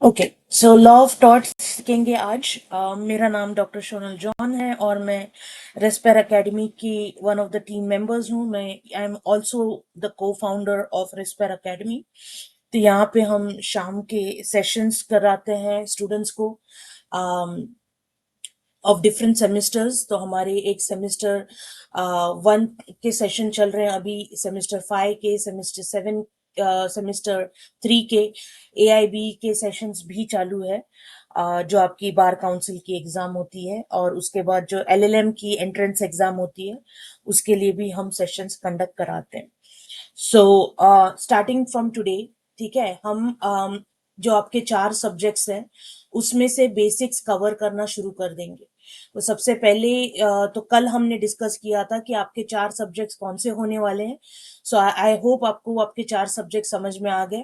Okay, so law of taught सीखेंगे आज। मेरा नाम डॉक्टर सोनल जॉन है और मैं रेस्पेर एकेडमी की one of the team members हूँ। मैं आई एम आल्सो द को फाउंडर ऑफ रेस्पेर एकेडमी। तो यहाँ पे हम शाम के सेशंस कराते हैं स्टूडेंट्स को ऑफ डिफरेंट सेमेस्टर्स। तो हमारे एक सेमेस्टर 1 के सेशन चल रहे हैं अभी, सेमेस्टर 5 के, सेमेस्टर 7, सेमेस्टर 3 के, एआईबी के सेशंस भी चालू है। जो आपकी बार काउंसिल की एग्जाम होती है और उसके बाद जो एलएलएम की एंट्रेंस एग्जाम होती है उसके लिए भी हम सेशंस कंडक्ट कराते हैं। सो स्टार्टिंग फ्रॉम टुडे, ठीक है, हम जो आपके 4 सब्जेक्ट्स हैं उसमें से बेसिक्स कवर करना शुरू कर देंगे। तो सबसे पहले तो कल हमने डिस्कस किया था कि आपके 4 सब्जेक्ट्स कौन से होने वाले हैं। सो आई होप आपको आपके 4 सब्जेक्ट समझ में आ गए।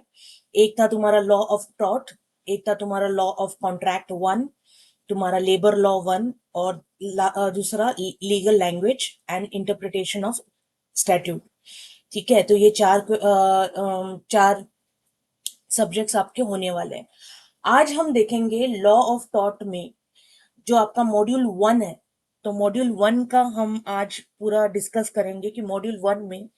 एक था तुम्हारा लॉ ऑफ टॉट, एक था तुम्हारा लॉ ऑफ कॉन्ट्रैक्ट 1, तुम्हारा लेबर लॉ 1, और दूसरा legal language and interpretation of statute. ठीक है, तो ये चार सब्जेक्ट्स आपके होने वाले हैं। आज हम देखेंगे लॉ ऑफ टॉट में जो आपका मॉड्यूल 1 है। तो मॉड्यूल 1 का हम आज पूरा डिस्कस करेंगे कि मॉड्यूल 1 में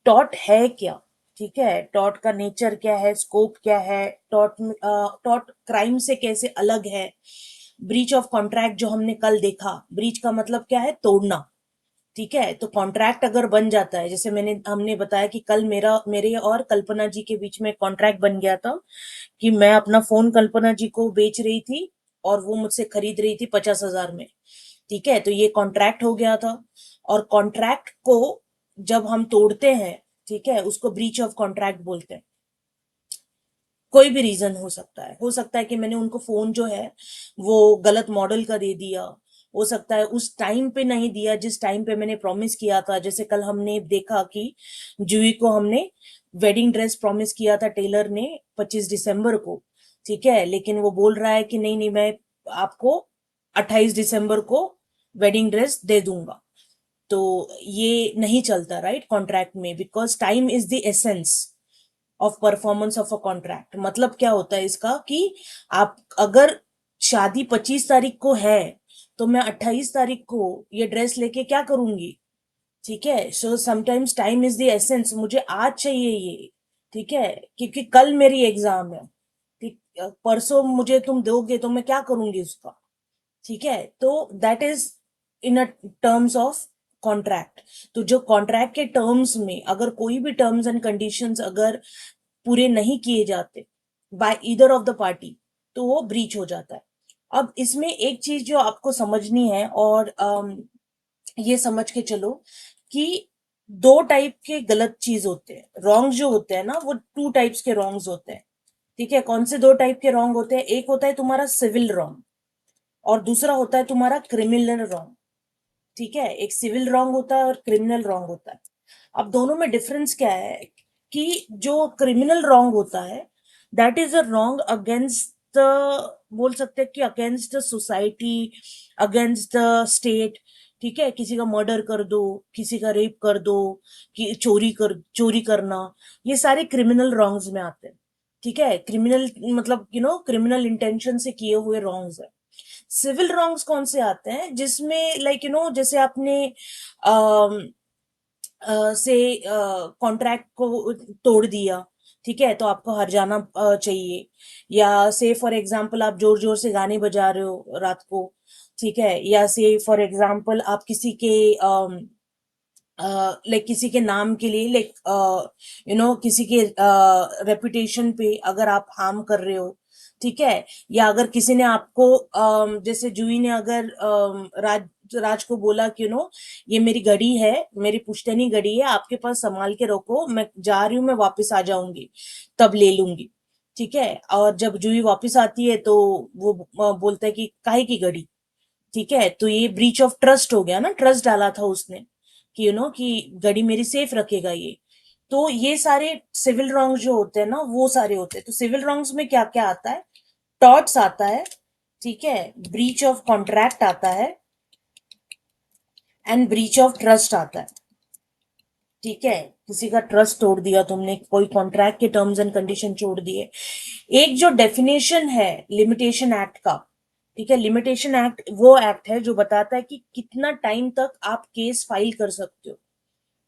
टॉट है क्या। ठीक है, टॉट का नेचर क्या है, स्कोप क्या है, टॉट क्राइम से कैसे अलग है। ब्रीच ऑफ कॉन्ट्रैक्ट जो हमने कल देखा, ब्रीच का मतलब क्या है, तोड़ना। ठीक है, तो कॉन्ट्रैक्ट अगर बन जाता है, जैसे हमने बताया कि कल मेरे और कल्पना जी के बीच में कॉन्ट्रैक्ट बन गया था कि मैं अपना फोन कल्पना जी को बेच रही थी और वो मुझसे खरीद रही थी 50,000 में। ठीक है, तो ये कॉन्ट्रैक्ट हो गया था। और कॉन्ट्रैक्ट को जब हम तोड़ते हैं, ठीक है, उसको ब्रीच ऑफ कॉन्ट्रैक्ट बोलते हैं। कोई भी रीजन हो सकता है कि मैंने उनको फोन जो है वो गलत मॉडल का दे दिया, हो सकता है उस टाइम पे नहीं दिया जिस टाइम पे मैंने प्रॉमिस किया था। जैसे कल हमने देखा कि जूही को हमने वेडिंग ड्रेस प्रॉमिस किया था टेलर ने 25 दिसंबर को। ठीक है, लेकिन वो बोल रहा है कि नहीं नहीं, मैं आपको 28 दिसंबर को वेडिंग ड्रेस दे दूंगा। तो ये नहीं चलता राइट कॉन्ट्रैक्ट में, because time is the essence of performance of a contract. मतलब क्या होता है इसका कि आप अगर शादी 25 तारीख को है तो मैं 28 तारीख को ये ड्रेस लेके क्या करूंगी। ठीक है, so sometimes time is the essence, मुझे आज चाहिए ये। ठीक है, क्योंकि कल मेरी एग्जाम है। ठीक, परसों मुझे तुम दोगे तो मैं क्या करूंगी उसका। ठीक है, तो that is in a terms of contract. तो जो कॉन्ट्रैक्ट के टर्म्स में अगर कोई भी टर्म्स एंड कंडीशंस अगर पूरे नहीं किए जाते by either of the party तो वो ब्रीच हो जाता है। अब इसमें एक चीज जो आपको समझनी है, और ये समझ के चलो कि दो टाइप के गलत चीज होते हैं, रॉन्ग जो होते हैं ना, वो 2 टाइप्स के रॉन्ग्स होते हैं। ठीक है, कौन से 2 टाइप के रॉन्ग होते हैं, एक होता है तुम्हारा सिविल रॉन्ग और दूसरा होता है तुम्हारा क्रिमिनल रॉन्ग। ठीक है, एक सिविल रॉन्ग होता है और क्रिमिनल रॉन्ग होता है। अब दोनों में डिफरेंस क्या है कि जो क्रिमिनल रॉन्ग होता है that is a wrong against the, बोल सकते हैं कि against the society, against the state. ठीक है, किसी का मर्डर कर दो, किसी का रेप कर दो, कि चोरी करना, ये सारे क्रिमिनल रॉन्ग्स में आते हैं। ठीक है, क्रिमिनल मतलब क्रिमिनल इंटेंशन से किए हुए रॉन्ग्स है। सिविल रॉन्ग्स कौन से आते हैं, जिसमें जैसे आपने से कॉन्ट्रैक्ट को तोड़ दिया। ठीक है, तो आपको हर्जाना चाहिए। या से फॉर एग्जांपल आप जोर जोर से गाने बजा रहे हो रात को। ठीक है, या से फॉर एग्जांपल आप किसी के लाइक किसी के नाम के लिए, लाइक किसी के रेपुटेशन पे अगर आप हार्म कर रहे हो। ठीक है, या अगर किसी ने आपको जैसे जूही ने अगर राज को बोला कि ये मेरी घड़ी है, मेरी पुश्तैनी घड़ी है, आपके पास संभाल के रखो, मैं जा रही हूँ, मैं वापस आ जाऊंगी तब ले लूंगी। ठीक है, और जब जूही वापस आती है तो वो बोलता है कि काहे की घड़ी। ठीक है, तो ये ब्रीच ऑफ ट्रस्ट हो गया ना, ट्रस्ट डाला था उसने कि कि घड़ी मेरी सेफ रखेगा ये। तो ये सारे सिविल रॉन्ग्स जो होते हैं ना वो सारे होते हैं। तो सिविल रॉन्ग्स में क्या क्या आता है, टॉर्ट्स आता है, ठीक है, ब्रीच ऑफ कॉन्ट्रैक्ट आता है एंड ब्रीच ऑफ ट्रस्ट आता है। ठीक है, किसी का ट्रस्ट तोड़ दिया तुमने, कोई कॉन्ट्रैक्ट के टर्म्स एंड कंडीशन छोड़ दिए। एक जो डेफिनेशन है लिमिटेशन एक्ट का, ठीक है, लिमिटेशन एक्ट वो एक्ट है जो बताता है कि कितना टाइम तक आप केस फाइल कर सकते हो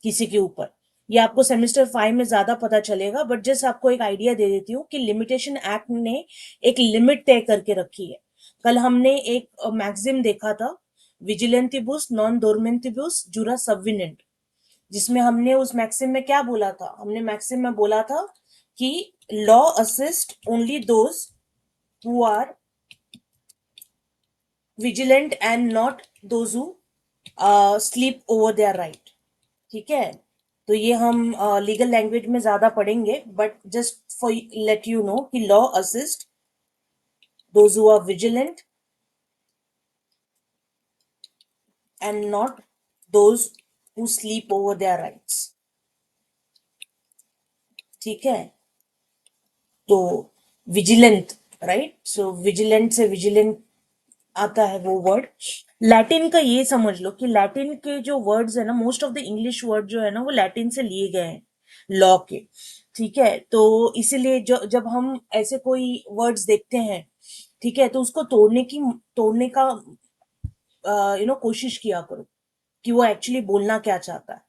किसी के ऊपर। ये आपको सेमेस्टर 5 में ज्यादा पता चलेगा, बट जस्ट आपको एक आइडिया दे देती हूँ कि लिमिटेशन एक्ट ने एक लिमिट तय करके रखी है। कल हमने एक मैक्सिम देखा था, विजिलेंटिबुस नॉन डोरमेंटिबुस जुरा सबविनेंट, जिसमें हमने उस मैक्सिम में क्या बोला था, हमने मैक्सिम में बोला था कि law assist only those who are vigilant and not those who sleep over their right. ठीक है, तो ये हम लीगल लैंग्वेज में ज्यादा पढ़ेंगे, but just for let you know कि law assist those who are vigilant and not those who sleep over their rights. ठीक है, तो विजिलेंट, राइट, सो विजिलेंट से विजिलेंट आता है वो वर्ड। लैटिन का ये समझ लो कि लैटिन के जो वर्ड्स है ना, most of the English word जो है ना वो लैटिन से लिए गए हैं लॉ के। ठीक है, तो इसीलिए जो जब हम ऐसे कोई वर्ड्स देखते हैं, ठीक है, तो उसको तोड़ने का कोशिश किया करो कि वो एक्चुअली बोलना क्या चाहता है।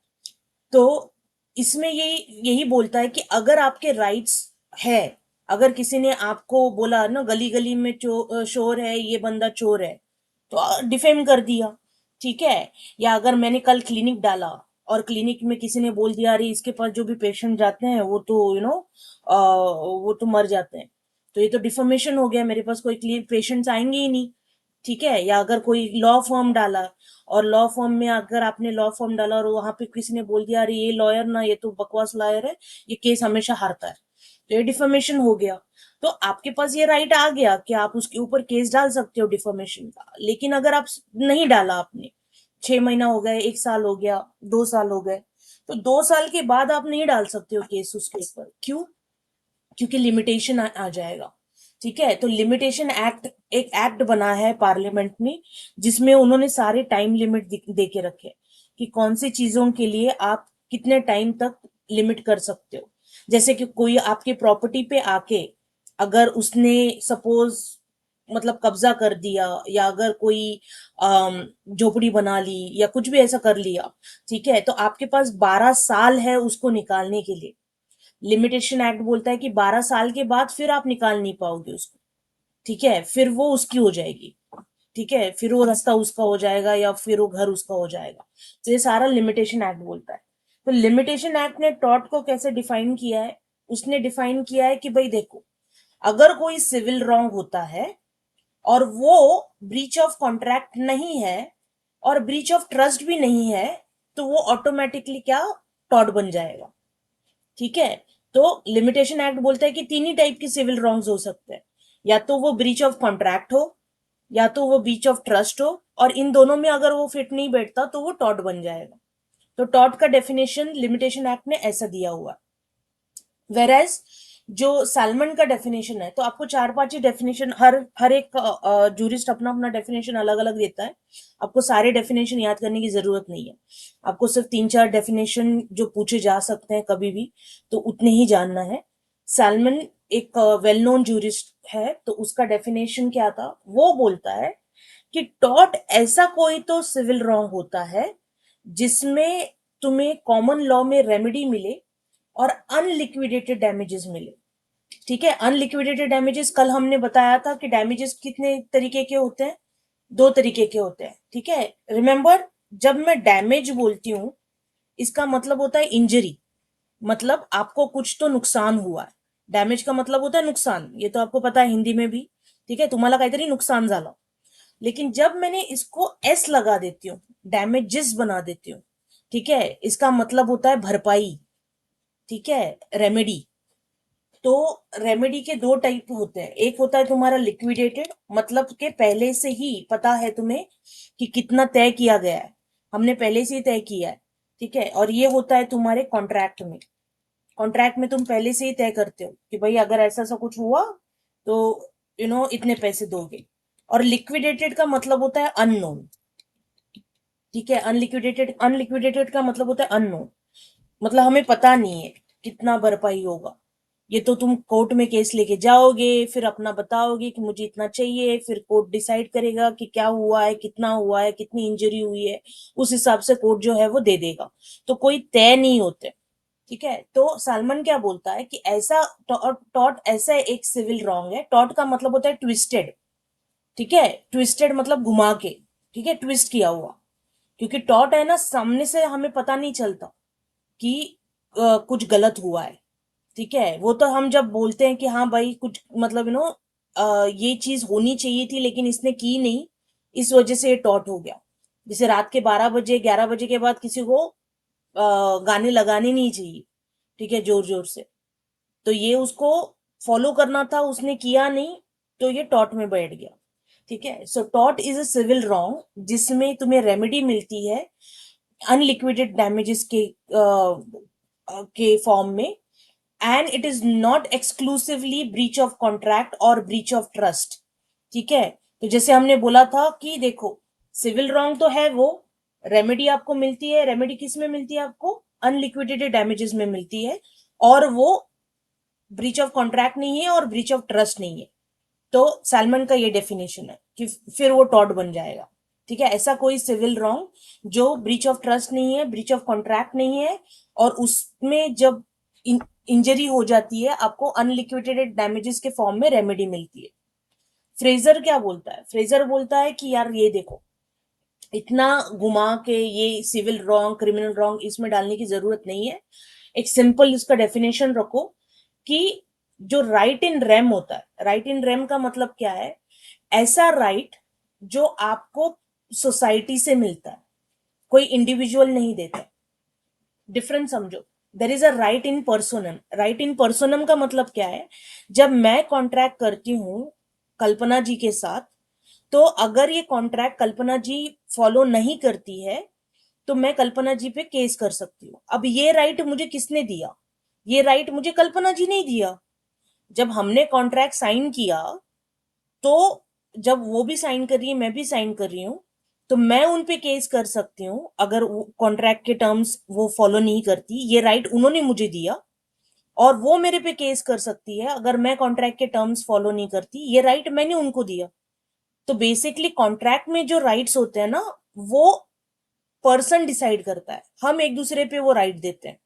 तो इसमें यही बोलता है कि अगर आपके राइट्स है, अगर किसी ने आपको बोला ना गली गली में शोर है, ये बंदा चोर है, तो डिफेम कर दिया, ठीक है। या अगर मैंने कल क्लिनिक डाला और क्लिनिक में किसी ने बोल दिया अरे इसके पास जो भी पेशेंट जाते हैं वो तो वो तो मर जाते हैं, तो ये तो डिफेमेशन हो गया, मेरे पास कोई पेशेंट्स आएंगे ही नहीं। ठीक है, या अगर कोई लॉ फॉर्म डाला और लॉ फॉर्म में अगर आपने लॉ फॉर्म डाला और वहां पे किसी ने बोल दिया अरे ये लॉयर ना, ये तो बकवास लॉयर है, ये केस हमेशा हारता है, तो ये डिफेमेशन हो गया। तो आपके पास ये राइट आ गया कि आप उसके ऊपर केस डाल सकते हो डिफेमेशन का। लेकिन अगर आप नहीं डाला, आपने 6 महीना हो गए, 1 साल हो गया, 2 साल हो गए, तो 2 साल के बाद आप नहीं डाल सकते हो केस उसके ऊपर। क्यों? क्योंकि लिमिटेशन आ जाएगा। ठीक है, तो लिमिटेशन एक्ट एक एक्ट बना है पार्लियामेंट में, जिसमें उन्होंने सारे टाइम लिमिट दे के रखे कि कौन सी चीजों के लिए आप कितने टाइम तक लिमिट कर सकते हो। जैसे कि कोई आपके प्रॉपर्टी पे आके अगर उसने सपोज मतलब कब्जा कर दिया, या अगर कोई झोपड़ी बना ली या कुछ भी ऐसा कर लिया, ठीक है, तो आपके पास 12 साल है उसको निकालने के लिए। लिमिटेशन एक्ट बोलता है कि 12 साल के बाद फिर आप निकाल नहीं पाओगे उसको। ठीक है, फिर वो उसकी हो जाएगी। ठीक है, फिर वो रास्ता उसका हो जाएगा या फिर वो घर उसका हो जाएगा। तो ये सारा लिमिटेशन एक्ट बोलता है। तो लिमिटेशन एक्ट ने टॉर्ट को कैसे डिफाइन किया है? उसने डिफाइन किया है कि भाई देखो, अगर कोई सिविल रॉन्ग होता है और वो ब्रीच ऑफ कॉन्ट्रैक्ट नहीं है और ब्रीच ऑफ ट्रस्ट भी नहीं है, तो वो ऑटोमेटिकली क्या, टॉर्ट बन जाएगा। ठीक है, तो लिमिटेशन एक्ट बोलता है कि तीन ही टाइप के सिविल रॉन्ग्स हो सकते हैं, या तो वो ब्रीच ऑफ कॉन्ट्रैक्ट हो, या तो वो ब्रीच ऑफ ट्रस्ट हो, और इन दोनों में अगर वो फिट नहीं बैठता तो वो टॉर्ट बन जाएगा। तो टॉर्ट का डेफिनेशन लिमिटेशन एक्ट ने ऐसा दिया हुआ। वेरएज जो सैलमन का डेफिनेशन है, तो आपको चार पांच ही डेफिनेशन, हर हर एक जूरिस्ट अपना अपना डेफिनेशन अलग अलग देता है। आपको सारे डेफिनेशन याद करने की जरूरत नहीं है, आपको सिर्फ तीन चार डेफिनेशन जो पूछे जा सकते हैं कभी भी, तो उतने ही जानना है। सैलमन एक वेल नोन जूरिस्ट है, तो उसका डेफिनेशन क्या था, वो बोलता है कि टॉर्ट ऐसा कोई तो सिविल रॉन्ग होता है जिसमें तुम्हें कॉमन लॉ में रेमेडी मिले और अनलिक्विडेटेड डैमेजेस मिले। ठीक है, अनलिक्विडेटेड डैमेजेस कल हमने बताया था कि डैमेजेस कितने तरीके के होते हैं, दो तरीके के होते हैं। ठीक है, रिमेंबर, जब मैं डैमेज बोलती हूं, इसका मतलब होता है इंजरी, मतलब आपको कुछ तो नुकसान हुआ है। डैमेज का मतलब होता है नुकसान, ये तो आपको पता है हिंदी में भी। ठीक है, तुम्हाला काहीतरी नुकसान झालं। लेकिन जब मैंने इसको एस लगा देती हूँ, डैमेजेस बना देती हूँ, ठीक है, इसका मतलब होता है भरपाई। ठीक है, रेमेडी। तो रेमेडी के दो टाइप होते हैं, एक होता है तुम्हारा लिक्विडेटेड, मतलब के पहले से ही पता है तुम्हें कि कितना तय किया गया है, हमने पहले से ही तय किया है। ठीक है, और ये होता है तुम्हारे कॉन्ट्रैक्ट में। कॉन्ट्रैक्ट में तुम पहले से ही तय करते हो कि भाई अगर ऐसा ऐसा कुछ हुआ तो इतने पैसे दोगे। और लिक्विडेटेड का मतलब होता है अननोन। ठीक है, अनलिक्विडेटेड, अनलिक्विडेटेड का मतलब होता है अननोन। मतलब हमें पता नहीं है कितना भरपाई होगा। ये तो तुम कोर्ट में केस लेके जाओगे, फिर अपना बताओगे कि मुझे इतना चाहिए, फिर कोर्ट डिसाइड करेगा कि क्या हुआ है, कितना हुआ है, कितनी इंजरी हुई है, उस हिसाब से कोर्ट जो है वो दे देगा। तो कोई तय नहीं होते। ठीक है, तो सलमान क्या बोलता है कि ऐसा टॉट ऐसा एक सिविल रॉन्ग है। टॉट का मतलब होता है ट्विस्टेड। ठीक है, ट्विस्टेड मतलब घुमा के, ठीक है, ट्विस्ट किया हुआ। क्योंकि टॉट है ना, सामने से हमें पता नहीं चलता कि कुछ गलत हुआ है। ठीक है, वो तो हम जब बोलते हैं कि हाँ भाई कुछ मतलब ये चीज होनी चाहिए थी लेकिन इसने की नहीं, इस वजह से ये टॉट हो गया। जैसे रात के 12 बजे 11 बजे के बाद किसी को गाने लगाने नहीं चाहिए, ठीक है, जोर जोर से। तो ये उसको फॉलो करना था, उसने किया नहीं, तो ये टॉट में बैठ गया। ठीक है, सो टॉट इज अ सिविल रॉन्ग जिसमें तुम्हें रेमेडी मिलती है अनलिक्विडेड डैमेजेस के फॉर्म में। And it is not exclusively breach of contract और ब्रीच ऑफ ट्रस्ट। ठीक है, तो जैसे हमने बोला था कि देखो, सिविल रॉन्ग तो है वो, रेमेडी आपको मिलती है। रेमेडी किस में मिलती है आपको? अनलिक्विडेटेड डैमेजेस में मिलती है। और वो ब्रीच ऑफ कॉन्ट्रैक्ट नहीं है और ब्रीच ऑफ ट्रस्ट नहीं है। तो सैलमन का ये डेफिनेशन है कि फिर वो टॉड बन जाएगा। ठीक है, ऐसा कोई सिविल रॉन्ग जो ब्रीच ऑफ ट्रस्ट नहीं है, ब्रीच ऑफ कॉन्ट्रैक्ट नहीं है, और उसमें जब इंजरी हो जाती है आपको अनलिक्विडेटेड डैमेजेस के फॉर्म में रेमेडी मिलती है। फ्रेजर क्या बोलता है? फ्रेजर बोलता है कि यार ये देखो, इतना घुमा के ये सिविल रॉन्ग क्रिमिनल रॉन्ग इसमें डालने की जरूरत नहीं है। एक सिंपल इसका डेफिनेशन रखो कि जो राइट इन रेम होता है, राइट इन रेम का मतलब क्या है? ऐसा राइट जो आपको सोसाइटी से मिलता है, कोई इंडिविजुअल नहीं देता। डिफरेंस समझो। There is a right in personam. Right in personam का मतलब क्या है? जब मैं कॉन्ट्रैक्ट करती हूं कल्पना जी के साथ, तो अगर ये कॉन्ट्रैक्ट कल्पना जी फॉलो नहीं करती है, तो मैं कल्पना जी पे केस कर सकती हूँ। अब ये राइट मुझे किसने दिया? ये राइट मुझे कल्पना जी ने दिया। जब हमने कॉन्ट्रैक्ट साइन किया, तो जब वो भी साइन कर रही है, मैं भी साइन कर रही हूँ, तो मैं उन पे केस कर सकती हूँ अगर कॉन्ट्रैक्ट के टर्म्स वो फॉलो नहीं करती। ये राइट उन्होंने मुझे दिया। और वो मेरे पे केस कर सकती है अगर मैं कॉन्ट्रैक्ट के टर्म्स फॉलो नहीं करती। ये राइट मैंने उनको दिया। तो बेसिकली कॉन्ट्रैक्ट में जो राइट्स होते हैं ना, वो पर्सन डिसाइड करता है, हम एक दूसरे पे वो राइट देते हैं।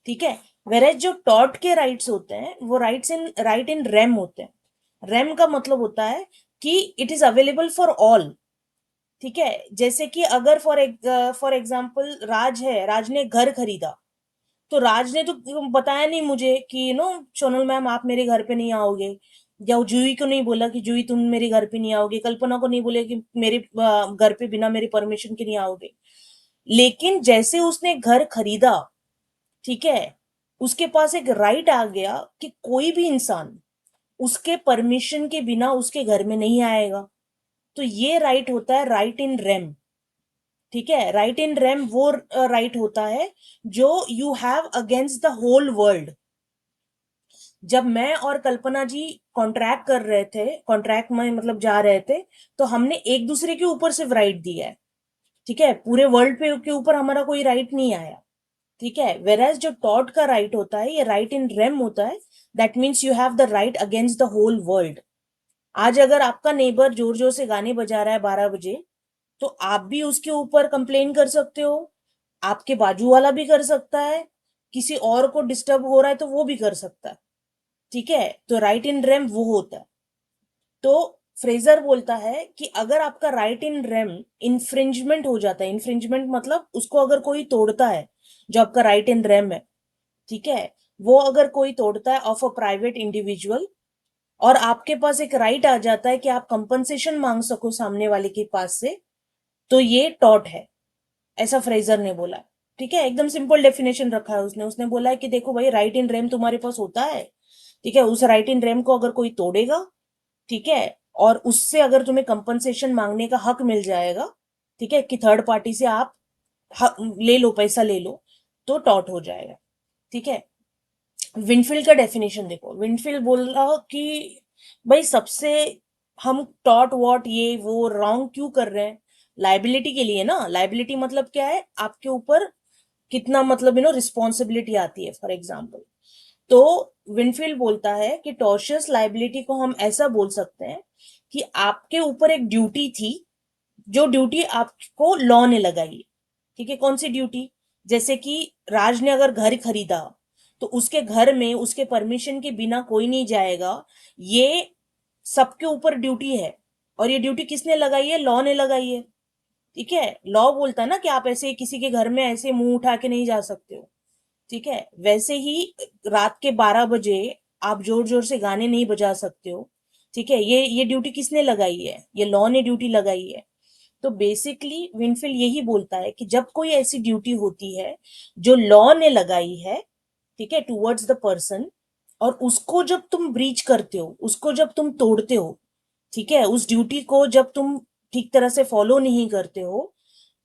ठीक है, वेरेज जो टॉट के राइट्स होते हैं वो राइट इन रेम होते हैं। रेम का मतलब होता है कि it is available for all. ठीक है, जैसे कि अगर फॉर एग्जाम्पल राज है, राज ने घर खरीदा, तो राज ने तो बताया नहीं मुझे कि सोनल मैम आप मेरे घर पे नहीं आओगे, या जूही को नहीं बोला कि जूही तुम मेरे घर पे नहीं आओगे, कल्पना को नहीं बोले कि मेरे घर पे बिना मेरी परमिशन के नहीं आओगे। लेकिन जैसे उसने घर खरीदा, ठीक है, उसके पास एक राइट आ गया कि कोई भी इंसान उसके परमिशन के बिना उसके घर में नहीं आएगा। तो ये राइट होता है राइट इन रेम। ठीक है, राइट इन रेम वो राइट होता है जो you have against the whole world. जब मैं और कल्पना जी कॉन्ट्रैक्ट कर रहे थे, कॉन्ट्रैक्ट में मतलब जा रहे थे, तो हमने एक दूसरे के ऊपर सिर्फ राइट दिया है। ठीक है, पूरे वर्ल्ड पे के ऊपर हमारा कोई राइट नहीं आया। ठीक है, वेराज जो टॉट का राइट होता है, ये राइट इन रेम होता है। That means you have the right against the whole world. आज अगर आपका नेबर जोर जोर से गाने बजा रहा है 12 बजे, तो आप भी उसके ऊपर कंप्लेन कर सकते हो, आपके बाजू वाला भी कर सकता है, किसी और को डिस्टर्ब हो रहा है तो वो भी कर सकता है। ठीक है, तो राइट इन रेम वो होता है। तो फ्रेजर बोलता है कि अगर आपका राइट इन रेम इन्फ्रिंजमेंट हो जाता है, इन्फ्रिंजमेंट मतलब उसको अगर कोई तोड़ता है, जो आपका राइट इन रेम है, ठीक है, वो अगर कोई तोड़ता है ऑफ अ प्राइवेट इंडिविजुअल, और आपके पास एक राइट आ जाता है कि आप कंपनसेशन मांग सको सामने वाले के पास से, तो ये टॉट है, ऐसा फ्रेजर ने बोला। ठीक है, एकदम सिंपल डेफिनेशन रखा है उसने। उसने बोला है कि देखो भाई, राइट इन रेम तुम्हारे पास होता है, ठीक है, उस राइट इन रेम को अगर कोई तोड़ेगा, ठीक है, और उससे अगर तुम्हें कंपनसेशन मांगने का हक मिल जाएगा, ठीक है, कि थर्ड पार्टी से आप ले लो, पैसा ले लो, तो टॉट हो जाएगा। ठीक है, विंडफील्ड का डेफिनेशन देखो। विंडफील्ड बोल रहा कि भाई सबसे हम टॉट वॉट ये वो रॉन्ग क्यों कर रहे हैं? लाइबिलिटी के लिए ना। लाइबिलिटी मतलब क्या है? आपके ऊपर कितना मतलब रिस्पॉन्सिबिलिटी आती है फॉर एग्जाम्पल। तो विनफील्ड बोलता है कि टॉर्शियस लाइबिलिटी को हम ऐसा बोल सकते हैं कि आपके ऊपर एक ड्यूटी थी, जो ड्यूटी आपको लॉ ने लगाई है। ठीक है, कौन सी ड्यूटी? जैसे कि राज ने अगर घर खरीदा तो उसके घर में उसके परमिशन के बिना कोई नहीं जाएगा, ये सबके ऊपर ड्यूटी है। और ये ड्यूटी किसने लगाई है? लॉ ने लगाई है। ठीक है, लॉ बोलता है ना कि आप ऐसे किसी के घर में ऐसे मुंह उठा के नहीं जा सकते हो। ठीक है, वैसे ही रात के 12 बजे आप जोर जोर से गाने नहीं बजा सकते हो। ठीक है, ये ड्यूटी किसने लगाई है? ये लॉ ने ड्यूटी लगाई है। तो बेसिकली विनफील्ड यही बोलता है कि जब कोई ऐसी ड्यूटी होती है जो लॉ ने लगाई है, ठीक है, टुवर्ड्स द पर्सन, और उसको जब तुम ब्रीच करते हो, उसको जब तुम तोड़ते हो, ठीक है, उस ड्यूटी को जब तुम ठीक तरह से फॉलो नहीं करते हो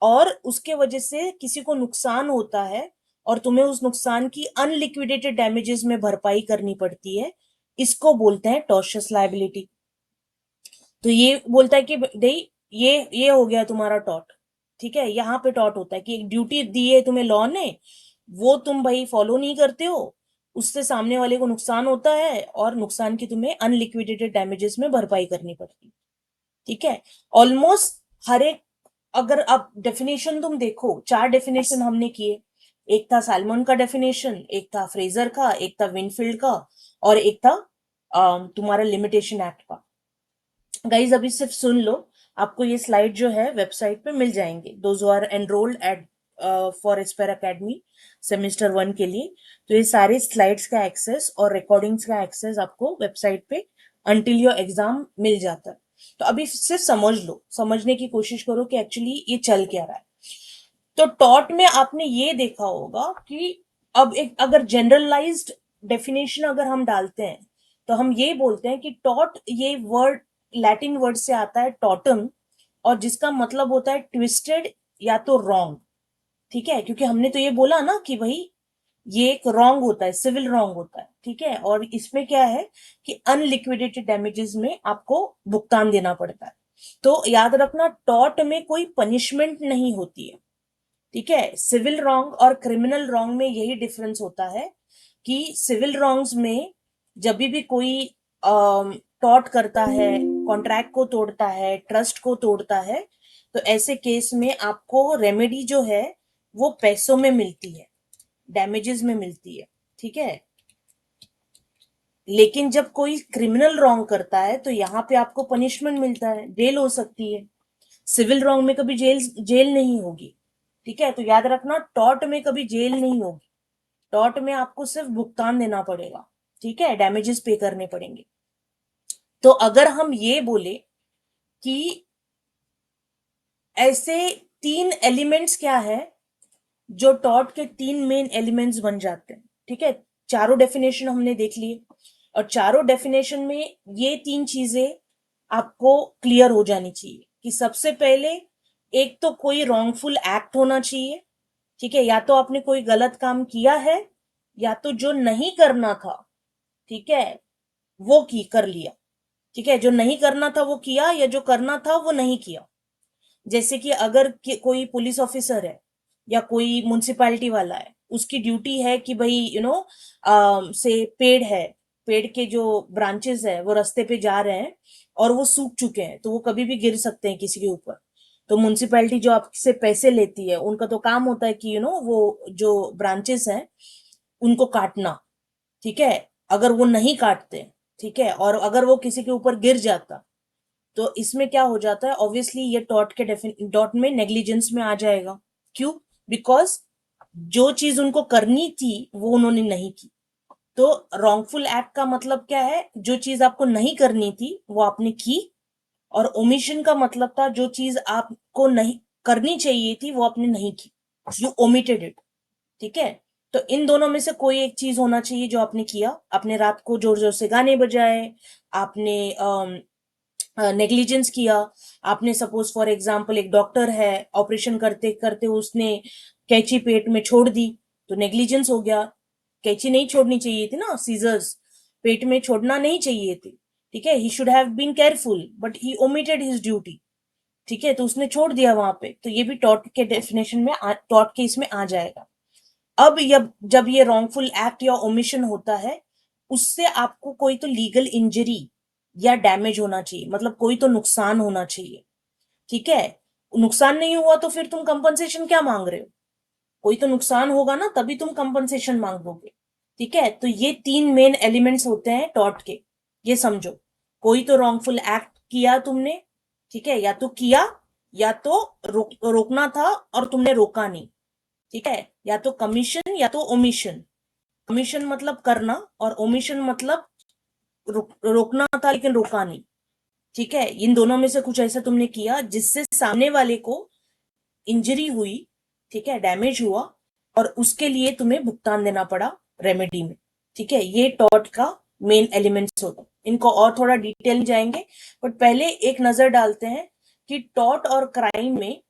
और उसके वजह से किसी को नुकसान होता है और तुम्हें उस नुकसान की अनलिक्विडेटेड डैमेजेस में भरपाई करनी पड़ती है, इसको बोलते हैं टॉर्शियस लायबिलिटी। तो ये बोलता है कि भाई ये हो गया तुम्हारा टॉट। ठीक है, यहाँ पे टॉट होता है कि एक ड्यूटी दी है तुम्हें लॉ ने, वो तुम भाई फॉलो नहीं करते हो, उससे सामने वाले को नुकसान होता है और नुकसान की तुम्हें अनलिक्विडेटेड डैमेजेस में भरपाई करनी पड़ती है। ठीक है, ऑलमोस्ट हर एक, अगर आप डेफिनेशन तुम देखो, 4 डेफिनेशन हमने किए। एक था सैलमन का डेफिनेशन, एक था फ्रेजर का, एक था विनफील्ड का, और एक था तुम्हारा लिमिटेशन एक्ट का। गाइज अभी सिर्फ सुन लो, आपको ये स्लाइड जो है वेबसाइट पे मिल जाएंगे, those are enrolled at for Esper academy semester 1 के लिए। तो ये सारे स्लाइड्स का एक्सेस और रिकॉर्डिंग्स का एक्सेस आपको वेबसाइट पे अंटिल योर एग्जाम मिल जाता है। तो अभी सिर्फ समझ लो, समझने की कोशिश करो कि एक्चुअली ये चल क्या रहा है। तो टॉट में आपने ये देखा होगा कि अब एक अगर जनरलाइज्ड डेफिनेशन अगर हम डालते हैं तो हम ये बोलते हैं कि टॉट, ये वर्ड लैटिन वर्ड से आता है टॉटम, और जिसका मतलब होता है ट्विस्टेड या तो रॉन्ग। ठीक है, क्योंकि हमने तो ये बोला ना कि भाई ये एक रॉन्ग होता है, सिविल रॉन्ग होता है। ठीक है, और इसमें क्या है कि अनलिक्विडेटेड डैमेजेस में आपको भुगतान देना पड़ता है। तो याद रखना, टॉट में कोई पनिशमेंट नहीं होती है। ठीक है, सिविल रॉन्ग और क्रिमिनल रॉन्ग में यही डिफरेंस होता है कि सिविल रॉन्ग्स में जब भी कोई टॉट करता है, कॉन्ट्रैक्ट को तोड़ता है, ट्रस्ट को तोड़ता है, तो ऐसे केस में आपको रेमेडी जो है वो पैसों में मिलती है, डैमेजेस में मिलती है। ठीक है, लेकिन जब कोई क्रिमिनल रॉन्ग करता है तो यहाँ पे आपको पनिशमेंट मिलता है, जेल हो सकती है। सिविल रॉन्ग में कभी जेल जेल नहीं होगी। ठीक है, तो याद रखना, टॉर्ट में कभी जेल नहीं होगी। टॉर्ट में आपको सिर्फ भुगतान देना पड़ेगा। ठीक है, डैमेजेस पे करने पड़ेंगे। तो अगर हम ये बोले कि ऐसे 3 एलिमेंट्स क्या है जो टॉर्ट के 3 मेन एलिमेंट्स बन जाते हैं। ठीक है, चारों डेफिनेशन हमने देख लिए, और चारों डेफिनेशन में ये 3 चीजें आपको क्लियर हो जानी चाहिए कि सबसे पहले एक तो कोई रॉन्गफुल एक्ट होना चाहिए। ठीक है, या तो आपने कोई गलत काम किया है, या तो जो नहीं करना था, ठीक है, वो की कर लिया। ठीक है, जो नहीं करना था वो किया, या जो करना था वो नहीं किया। जैसे कि अगर कोई पुलिस ऑफिसर है या कोई म्युनिसिपैलिटी वाला है, उसकी ड्यूटी है कि भाई से पेड़ है, पेड़ के जो ब्रांचेस है वो रास्ते पे जा रहे हैं और वो सूख चुके हैं, तो वो कभी भी गिर सकते हैं किसी के ऊपर। तो म्युनिसिपैलिटी जो आपसे पैसे लेती है, उनका तो काम होता है कि वो जो ब्रांचेस हैं उनको काटना। ठीक है, अगर वो नहीं काटते, ठीक है, और अगर वो किसी के ऊपर गिर जाता, तो इसमें क्या हो जाता है, ऑब्वियसली ये डॉट में नेग्लिजेंस में आ जाएगा। क्यों? बिकॉज जो चीज उनको करनी थी वो उन्होंने नहीं की। तो रॉन्गफुल एक्ट का मतलब क्या है? जो चीज आपको नहीं करनी थी वो आपने की, और ओमिशन का मतलब था जो चीज आपको नहीं करनी चाहिए थी वो आपने नहीं की, यू ओमिटेड इट। ठीक है, तो इन दोनों में से कोई एक चीज होना चाहिए जो आपने किया। आपने रात को जोर जोर से गाने बजाए, आपने नेग्लिजेंस किया, आपने सपोज फॉर एग्जांपल एक डॉक्टर है, ऑपरेशन करते करते उसने कैंची पेट में छोड़ दी, तो नेग्लिजेंस हो गया। कैंची नहीं छोड़नी चाहिए थी ना, सीजर्स पेट में छोड़ना नहीं चाहिए थी। ठीक है, he should have been careful but he omitted his duty. ठीक है, तो उसने छोड़ दिया वहां पे, तो ये भी टॉर्ट के डेफिनेशन में टॉर्ट के इसमें आ जाएगा। अब जब ये रॉन्गफुल एक्ट या ओमिशन होता है, उससे आपको कोई तो लीगल इंजरी या डैमेज होना चाहिए, मतलब कोई तो नुकसान होना चाहिए। ठीक है, नुकसान नहीं हुआ तो फिर तुम कंपनसेशन क्या मांग रहे हो? कोई तो नुकसान होगा ना, तभी तुम कंपनसेशन मांगोगे। ठीक है, तो ये तीन मेन एलिमेंट्स होते हैं टॉर्ट के, ये समझो। कोई तो रॉन्गफुल एक्ट किया तुमने, ठीक है, या तो किया, या तो रोकना था और तुमने रोका नहीं। ठीक है, या तो कमीशन या तो ओमिशन। कमीशन मतलब करना, और ओमिशन मतलब रोकना था लेकिन रोका नहीं। ठीक है, इन दोनों में से कुछ ऐसा तुमने किया जिससे सामने वाले को इंजरी हुई, ठीक है, डैमेज हुआ, और उसके लिए तुम्हें भुगतान देना पड़ा रेमेडी में। ठीक है, ये टॉर्ट का मेन एलिमेंट्स होता है। इनको और थोड़ा डिटेल में जाएंगे, बट पहले एक नजर डालते हैं कि टॉर्ट और क्राइम में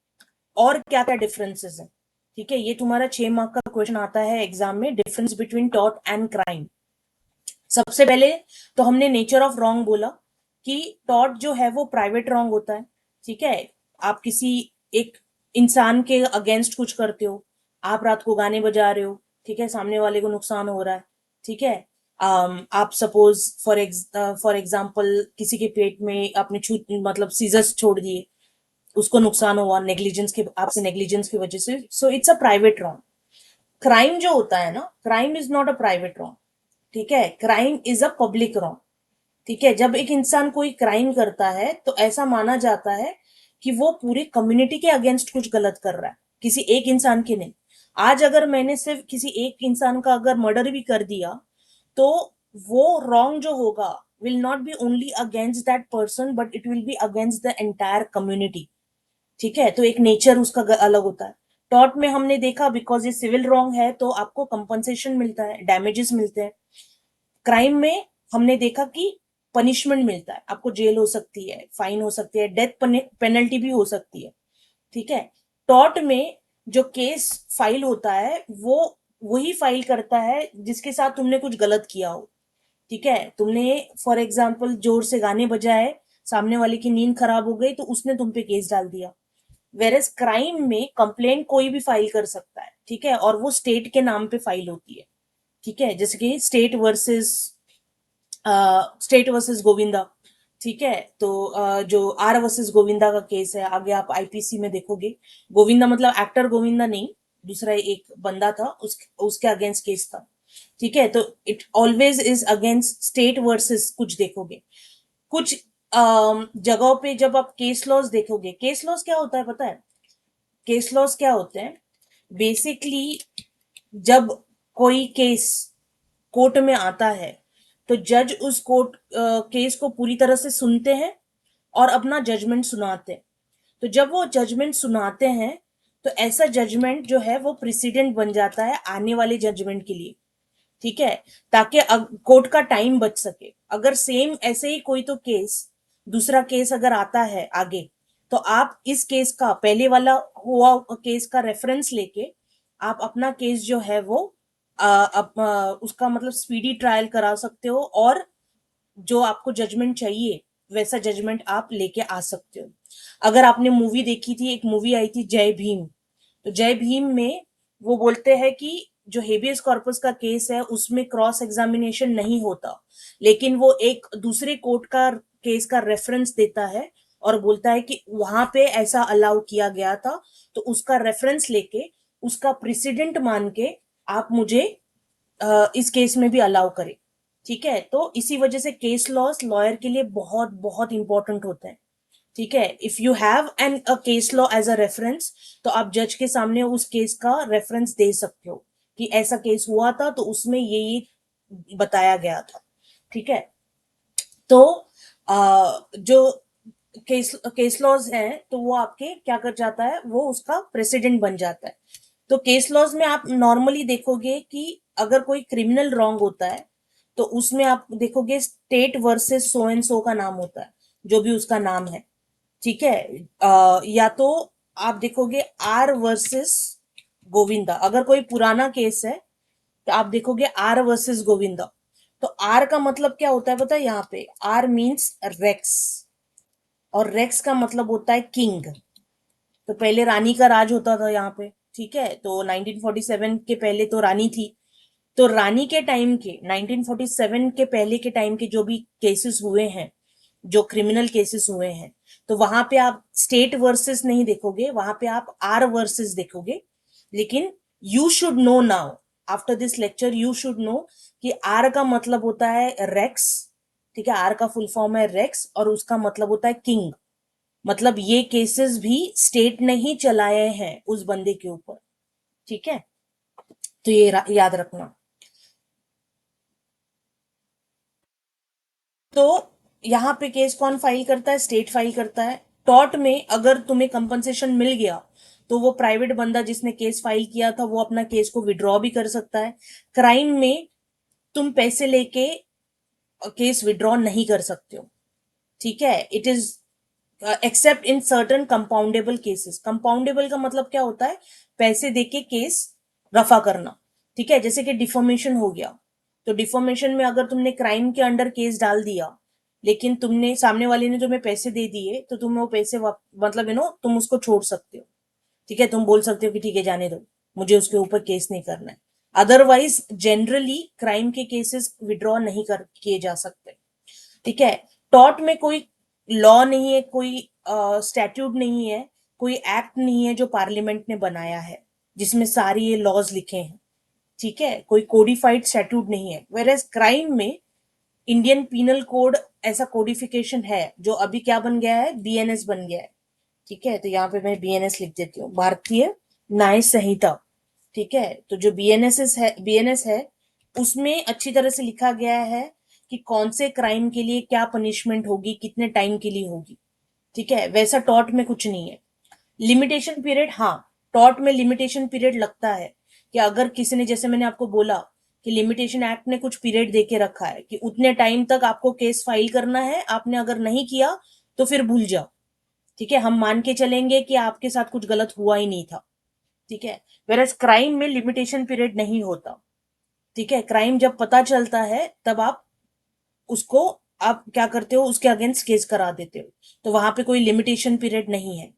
और क्या क्या डिफरेंसेस हैं। ठीक है, ये तुम्हारा 6 मार्क का क्वेश्चन आता है एग्जाम में, difference between tort and crime. सबसे पहले तो हमने नेचर ऑफ रॉन्ग बोला कि टॉर्ट जो है वो प्राइवेट रॉन्ग होता है। ठीक है, आप किसी एक इंसान के अगेंस्ट कुछ करते हो, आप रात को गाने बजा रहे हो, ठीक है, सामने वाले को नुकसान हो रहा है। ठीक है, आप सपोज फॉर एग्जाम्पल किसी के पेट में आपने छू मतलब सीजर्स छोड़ दिए, उसको नुकसान हुआ नेग्लिजेंस के, आपसे नेग्लिजेंस की वजह से, सो it's a private wrong. Crime जो होता है ना, crime is not a private wrong. ठीक है, crime is a public wrong. ठीक है, जब एक इंसान कोई क्राइम करता है तो ऐसा माना जाता है कि वो पूरे कम्युनिटी के अगेंस्ट कुछ गलत कर रहा है, किसी एक इंसान के नहीं। आज अगर मैंने सिर्फ किसी एक इंसान का अगर मर्डर भी कर दिया, तो वो रॉन्ग जो होगा will not be only against that person, but it will be against the entire community. ठीक है, तो एक नेचर उसका अलग होता है। टॉर्ट में हमने देखा बिकॉज ये सिविल रॉन्ग है तो आपको कंपनसेशन मिलता है, डैमेजेस मिलते हैं। क्राइम में हमने देखा कि पनिशमेंट मिलता है, आपको जेल हो सकती है, फाइन हो सकती है, डेथ पेनल्टी भी हो सकती है। ठीक है, टॉर्ट में जो केस फाइल होता है वो वही फाइल करता है जिसके साथ तुमने कुछ गलत किया हो। ठीक है, तुमने फॉर एग्जाम्पल जोर से गाने बजाए, सामने वाले की नींद खराब हो गई तो उसने तुम पे केस डाल दिया। वेरस क्राइम में कंप्लेंट कोई भी फाइल कर सकता है। ठीक है, और वो स्टेट के नाम पे फाइल होती है। ठीक है, जैसे कि स्टेट वर्सेस गोविंदा। ठीक है, तो जो आर वर्सेस गोविंदा का केस है, आगे आप आईपीसी में देखोगे। गोविंदा मतलब एक्टर गोविंदा नहीं, दूसरा एक बंदा था, उसके अगेंस्ट केस था। ठीक है, तो it always is against state versus कुछ देखोगे। कुछ जगहों पे जब आप केस लॉज देखोगे, केस लॉज क्या होता है पता है? केस लॉज क्या होते हैं? बेसिकली जब कोई केस कोर्ट में आता है, तो जज उस कोर्ट केस को पूरी तरह से सुनते हैं और अपना जजमेंट सुनाते हैं। तो जब वो जजमेंट सुनाते हैं, तो ऐसा जजमेंट जो है वो प्रेसिडेंट बन जाता है आने वाले जजमेंट के लिए। ठीक है, ताकि कोर्ट का टाइम बच सके। अगर सेम ऐसे ही कोई तो केस, दूसरा केस अगर आता है आगे, तो आप इस केस का, पहले वाला हुआ केस का रेफरेंस लेके आप अपना केस जो है वो उसका मतलब स्पीडी ट्रायल करा सकते हो, और जो आपको जजमेंट चाहिए वैसा जजमेंट आप लेके आ सकते हो। अगर आपने मूवी देखी थी, एक मूवी आई थी जय भीम, तो जय भीम में वो बोलते हैं कि जो हेबियस कॉर्पस का केस है उसमें क्रॉस एग्जामिनेशन नहीं होता, लेकिन वो एक दूसरे कोर्ट का केस का रेफरेंस देता है और बोलता है कि वहां पे ऐसा अलाउ किया गया था, तो उसका रेफरेंस लेके, उसका प्रेसिडेंट मान के आप मुझे इस केस में भी अलाउ करें। ठीक है, तो इसी वजह से केस लॉस लॉयर के लिए बहुत बहुत इंपॉर्टेंट होते हैं। ठीक है, if you have an a case law as a reference, तो आप जज के सामने उस केस का रेफरेंस दे सकते हो कि ऐसा केस हुआ था तो उसमें ये बताया गया था। ठीक है, तो जो केस लॉज हैं तो वो आपके क्या कर जाता है, वो उसका प्रेसिडेंट बन जाता है। तो केस लॉज में आप नॉर्मली देखोगे कि अगर कोई क्रिमिनल रॉन्ग होता है, तो उसमें आप देखोगे state versus so and so का नाम होता है, जो भी उसका नाम है। ठीक है, या तो आप देखोगे आर वर्सेस गोविंदा, अगर कोई पुराना केस है तो आप देखोगे आर वर्सेस गोविंदा। तो आर का मतलब क्या होता है पता है? यहाँ पे आर मीन्स रेक्स, और रेक्स का मतलब होता है किंग। तो पहले रानी का राज होता था यहाँ पे, ठीक है, तो 1947 के पहले तो रानी थी, तो रानी के टाइम के 1947 के पहले के टाइम के जो भी केसेस हुए हैं, जो क्रिमिनल केसेस हुए हैं, तो वहां पे आप स्टेट वर्सेस नहीं देखोगे, वहां पे आप आर वर्सेस देखोगे। लेकिन you should know now, after this lecture you should know कि आर का मतलब होता है रेक्स। ठीक है, आर का फुल फॉर्म है रेक्स, और उसका मतलब होता है किंग। मतलब ये केसेस भी स्टेट ने ही चलाए हैं उस बंदे के ऊपर। ठीक है, तो ये याद रखना। तो यहाँ पे केस कौन फाइल करता है? स्टेट फाइल करता है। टॉर्ट में अगर तुम्हें कंपनसेशन मिल गया तो वो प्राइवेट बंदा जिसने केस फाइल किया था वो अपना केस को विड्रॉ भी कर सकता है। क्राइम में तुम पैसे लेके केस विड्रॉ नहीं कर सकते हो। ठीक है, it is accept in certain compoundable cases. Compoundable का मतलब क्या होता है? पैसे देके केस रफा करना। ठीक है, जैसे कि डिफॉर्मेशन हो गया, तो डिफॉर्मेशन में अगर तुमने क्राइम के अंडर केस डाल दिया, लेकिन तुमने सामने वाले ने तुम्हें पैसे दे दिए, तो तुम वो पैसे मतलब तुम उसको छोड़ सकते हो। ठीक है, तुम बोल सकते हो कि ठीक है जाने दो, मुझे उसके ऊपर केस नहीं करना है। अदरवाइज जनरली क्राइम के केसेस विड्रॉ नहीं कर किए जा सकते। ठीक है, टॉर्ट में कोई लॉ नहीं है, कोई स्टैट्यूट नहीं है, कोई एक्ट नहीं है जो पार्लियामेंट ने बनाया है जिसमें सारे ये लॉज लिखे हैं। ठीक है, कोई कोडिफाइड स्टैट्यूट नहीं है। वेर एज क्राइम में इंडियन पीनल कोड ऐसा कोडिफिकेशन है, जो अभी क्या बन गया है? बीएनएस बन गया है। ठीक है, तो यहाँ पे मैं बीएनएस लिख देती हूँ, भारतीय न्याय संहिता। ठीक है, तो जो बीएनएस है उसमें अच्छी तरह से लिखा गया है कि कौन से क्राइम के लिए क्या पनिशमेंट होगी, कितने टाइम के लिए होगी। ठीक है, वैसा टॉर्ट में कुछ नहीं है। लिमिटेशन पीरियड, हाँ, टॉर्ट में लिमिटेशन पीरियड लगता है कि अगर किसी ने, जैसे मैंने आपको बोला कि लिमिटेशन एक्ट ने कुछ पीरियड दे के रखा है कि उतने टाइम तक आपको केस फाइल करना है, आपने अगर नहीं किया तो फिर भूल जाओ। ठीक है, हम मान के चलेंगे कि आपके साथ कुछ गलत हुआ ही नहीं था। ठीक है, वेरएज क्राइम में लिमिटेशन पीरियड नहीं होता। ठीक है, क्राइम जब पता चलता है तब उसको आप क्या करते हो? उसके अगेंस्ट केस करा देते हो, तो वहां पे कोई लिमिटेशन पीरियड नहीं है।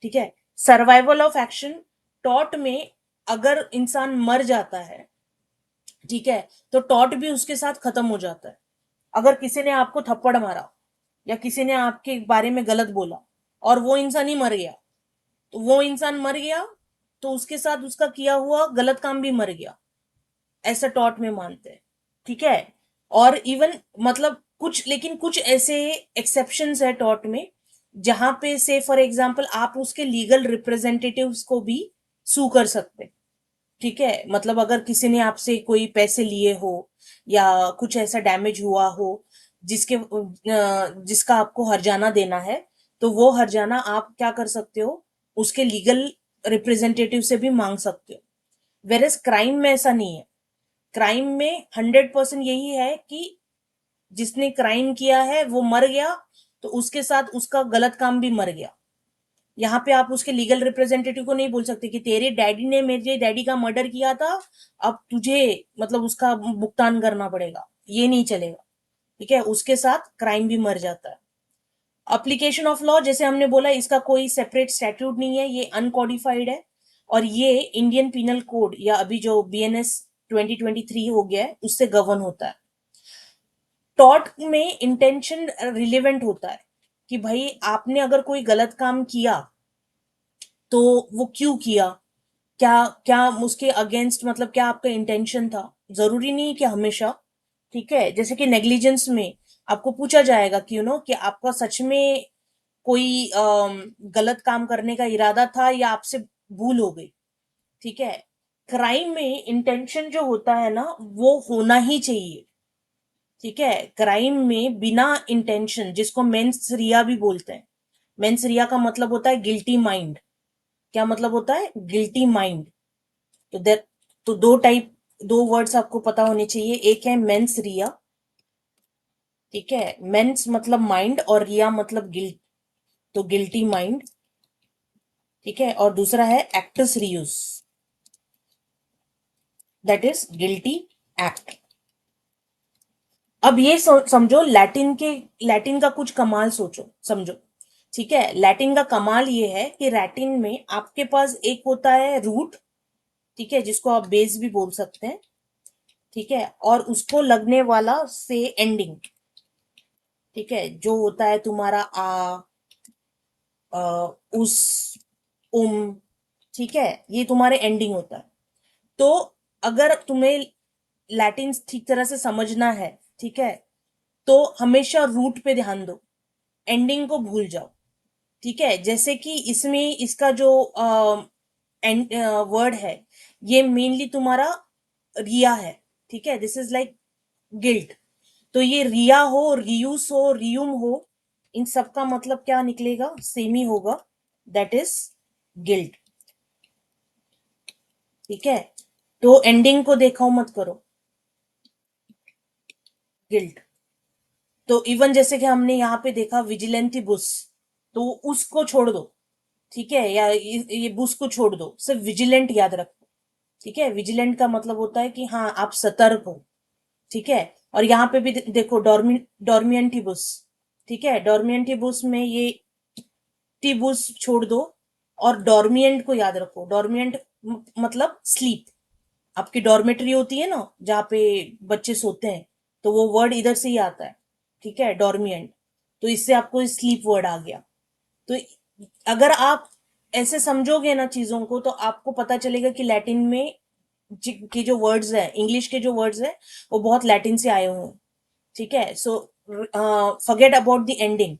ठीक है, सर्वाइवल ऑफ एक्शन, टॉर्ट में अगर इंसान मर जाता है, ठीक है, तो टॉर्ट भी उसके साथ खत्म हो जाता है। अगर किसी ने आपको थप्पड़ मारा या किसी ने आपके बारे में गलत बोला और वो इंसान ही मर गया, तो वो इंसान मर गया तो उसके साथ उसका किया हुआ गलत काम भी मर गया, ऐसा टॉर्ट में मानते हैं। ठीक है, और इवन मतलब कुछ, लेकिन कुछ ऐसे एक्सेप्शंस है टॉर्ट में जहां पे से फॉर एग्जांपल आप उसके लीगल रिप्रेजेंटेटिव्स को भी सू कर सकते हैं। ठीक है, मतलब अगर किसी ने आपसे कोई पैसे लिए हो या कुछ ऐसा डैमेज हुआ हो जिसका आपको हर्जाना देना है, तो वो हर्जाना आप क्या कर सकते हो? उसके लीगल रिप्रेजेंटेटिव से भी मांग सकते हो। वेरएस क्राइम में ऐसा नहीं है। क्राइम में 100% यही है कि जिसने क्राइम किया है वो मर गया, तो उसके साथ उसका गलत काम भी मर गया। यहाँ पे आप उसके लीगल रिप्रेजेंटेटिव को नहीं बोल सकते कि तेरे डैडी ने मेरे डैडी का मर्डर किया था, अब तुझे मतलब उसका भुगतान करना पड़ेगा, ये नहीं चलेगा। ठीक है, उसके साथ क्राइम भी मर जाता है। अप्लीकेशन ऑफ लॉ, जैसे हमने बोला, इसका कोई सेपरेट स्टैट्यूट नहीं है, ये अनकोडिफाइड है, और ये इंडियन पीनल कोड या अभी जो बीएनएस 2023 हो गया है उससे गवर्न होता है। टॉर्ट में इंटेंशन रिलेवेंट होता है कि भाई आपने अगर कोई गलत काम किया तो वो क्यों किया, क्या क्या उसके अगेंस्ट, मतलब क्या आपका इंटेंशन था। जरूरी नहीं कि हमेशा। ठीक है, जैसे कि नेग्लिजेंस में आपको पूछा जाएगा कि कि आपका सच में कोई गलत काम करने का इरादा था या आपसे भूल हो गई। ठीक है, क्राइम में इंटेंशन जो होता है ना वो होना ही चाहिए। ठीक है, क्राइम में बिना इंटेंशन, जिसको मेंस रिया भी बोलते हैं, मेंस रिया का मतलब होता है गिल्टी माइंड। क्या मतलब होता है? Guilty mind. तो देर तो दो वर्ड्स आपको पता होने चाहिए। एक है मेंस रिया, ठीक है, मेंस मतलब माइंड और रिया मतलब गिल्ट, तो गिल्टी माइंड। ठीक है, और दूसरा है actus reus, that is guilty act. अब ये समझो, लैटिन का कुछ कमाल सोचो, समझो। ठीक है। लैटिन का कमाल ये है कि लैटिन में आपके पास एक होता है रूट, ठीक है, जिसको आप बेस भी बोल सकते हैं, ठीक है, और उसको लगने वाला से एंडिंग, ठीक है, जो होता है तुम्हारा अ, उस, उम, ठीक है, ये तुम्हारे एंडिंग होता है। तो अगर तुम्हें लैटिन ठीक तरह से समझना है, ठीक है, तो हमेशा रूट पे ध्यान दो, एंडिंग को भूल जाओ, ठीक है। जैसे कि इसमें इसका जो वर्ड है, ये मेनली तुम्हारा रिया है, ठीक है, दिस इज लाइक गिल्ट। तो ये रिया हो, रियूस हो, रियूम हो, इन सब का मतलब क्या निकलेगा, सेम ही होगा, दैट इज गिल्ट, ठीक है। तो एंडिंग को देखो मत करो, गिल्ट। तो इवन जैसे कि हमने यहाँ पे देखा विजिलेंटी बुस, तो उसको छोड़ दो, ठीक है, या ये बुस को छोड़ दो, सिर्फ विजिलेंट याद रखो, ठीक है। विजिलेंट का मतलब होता है कि हाँ आप सतर्क हो, ठीक है। और यहाँ पे भी देखो डॉर्मियंटिबुस, ठीक है, डॉर्मियंटिबुस में ये टिबुस छोड़ दो और डॉर्मियंट को याद रखो। डॉर्मियंट मतलब स्लीप, आपकी डॉर्मेटरी होती है ना जहाँ पे बच्चे सोते हैं, तो वो वर्ड इधर से ही आता है, ठीक है, डॉर्मियंट। तो इससे आपको स्लीप वर्ड आ गया। तो अगर आप ऐसे समझोगे ना चीजों को, तो आपको पता चलेगा कि लैटिन में के जो वर्ड्स है, इंग्लिश के जो वर्ड्स है, वो बहुत लैटिन से आए हुए हैं, ठीक है। So forget about the ending,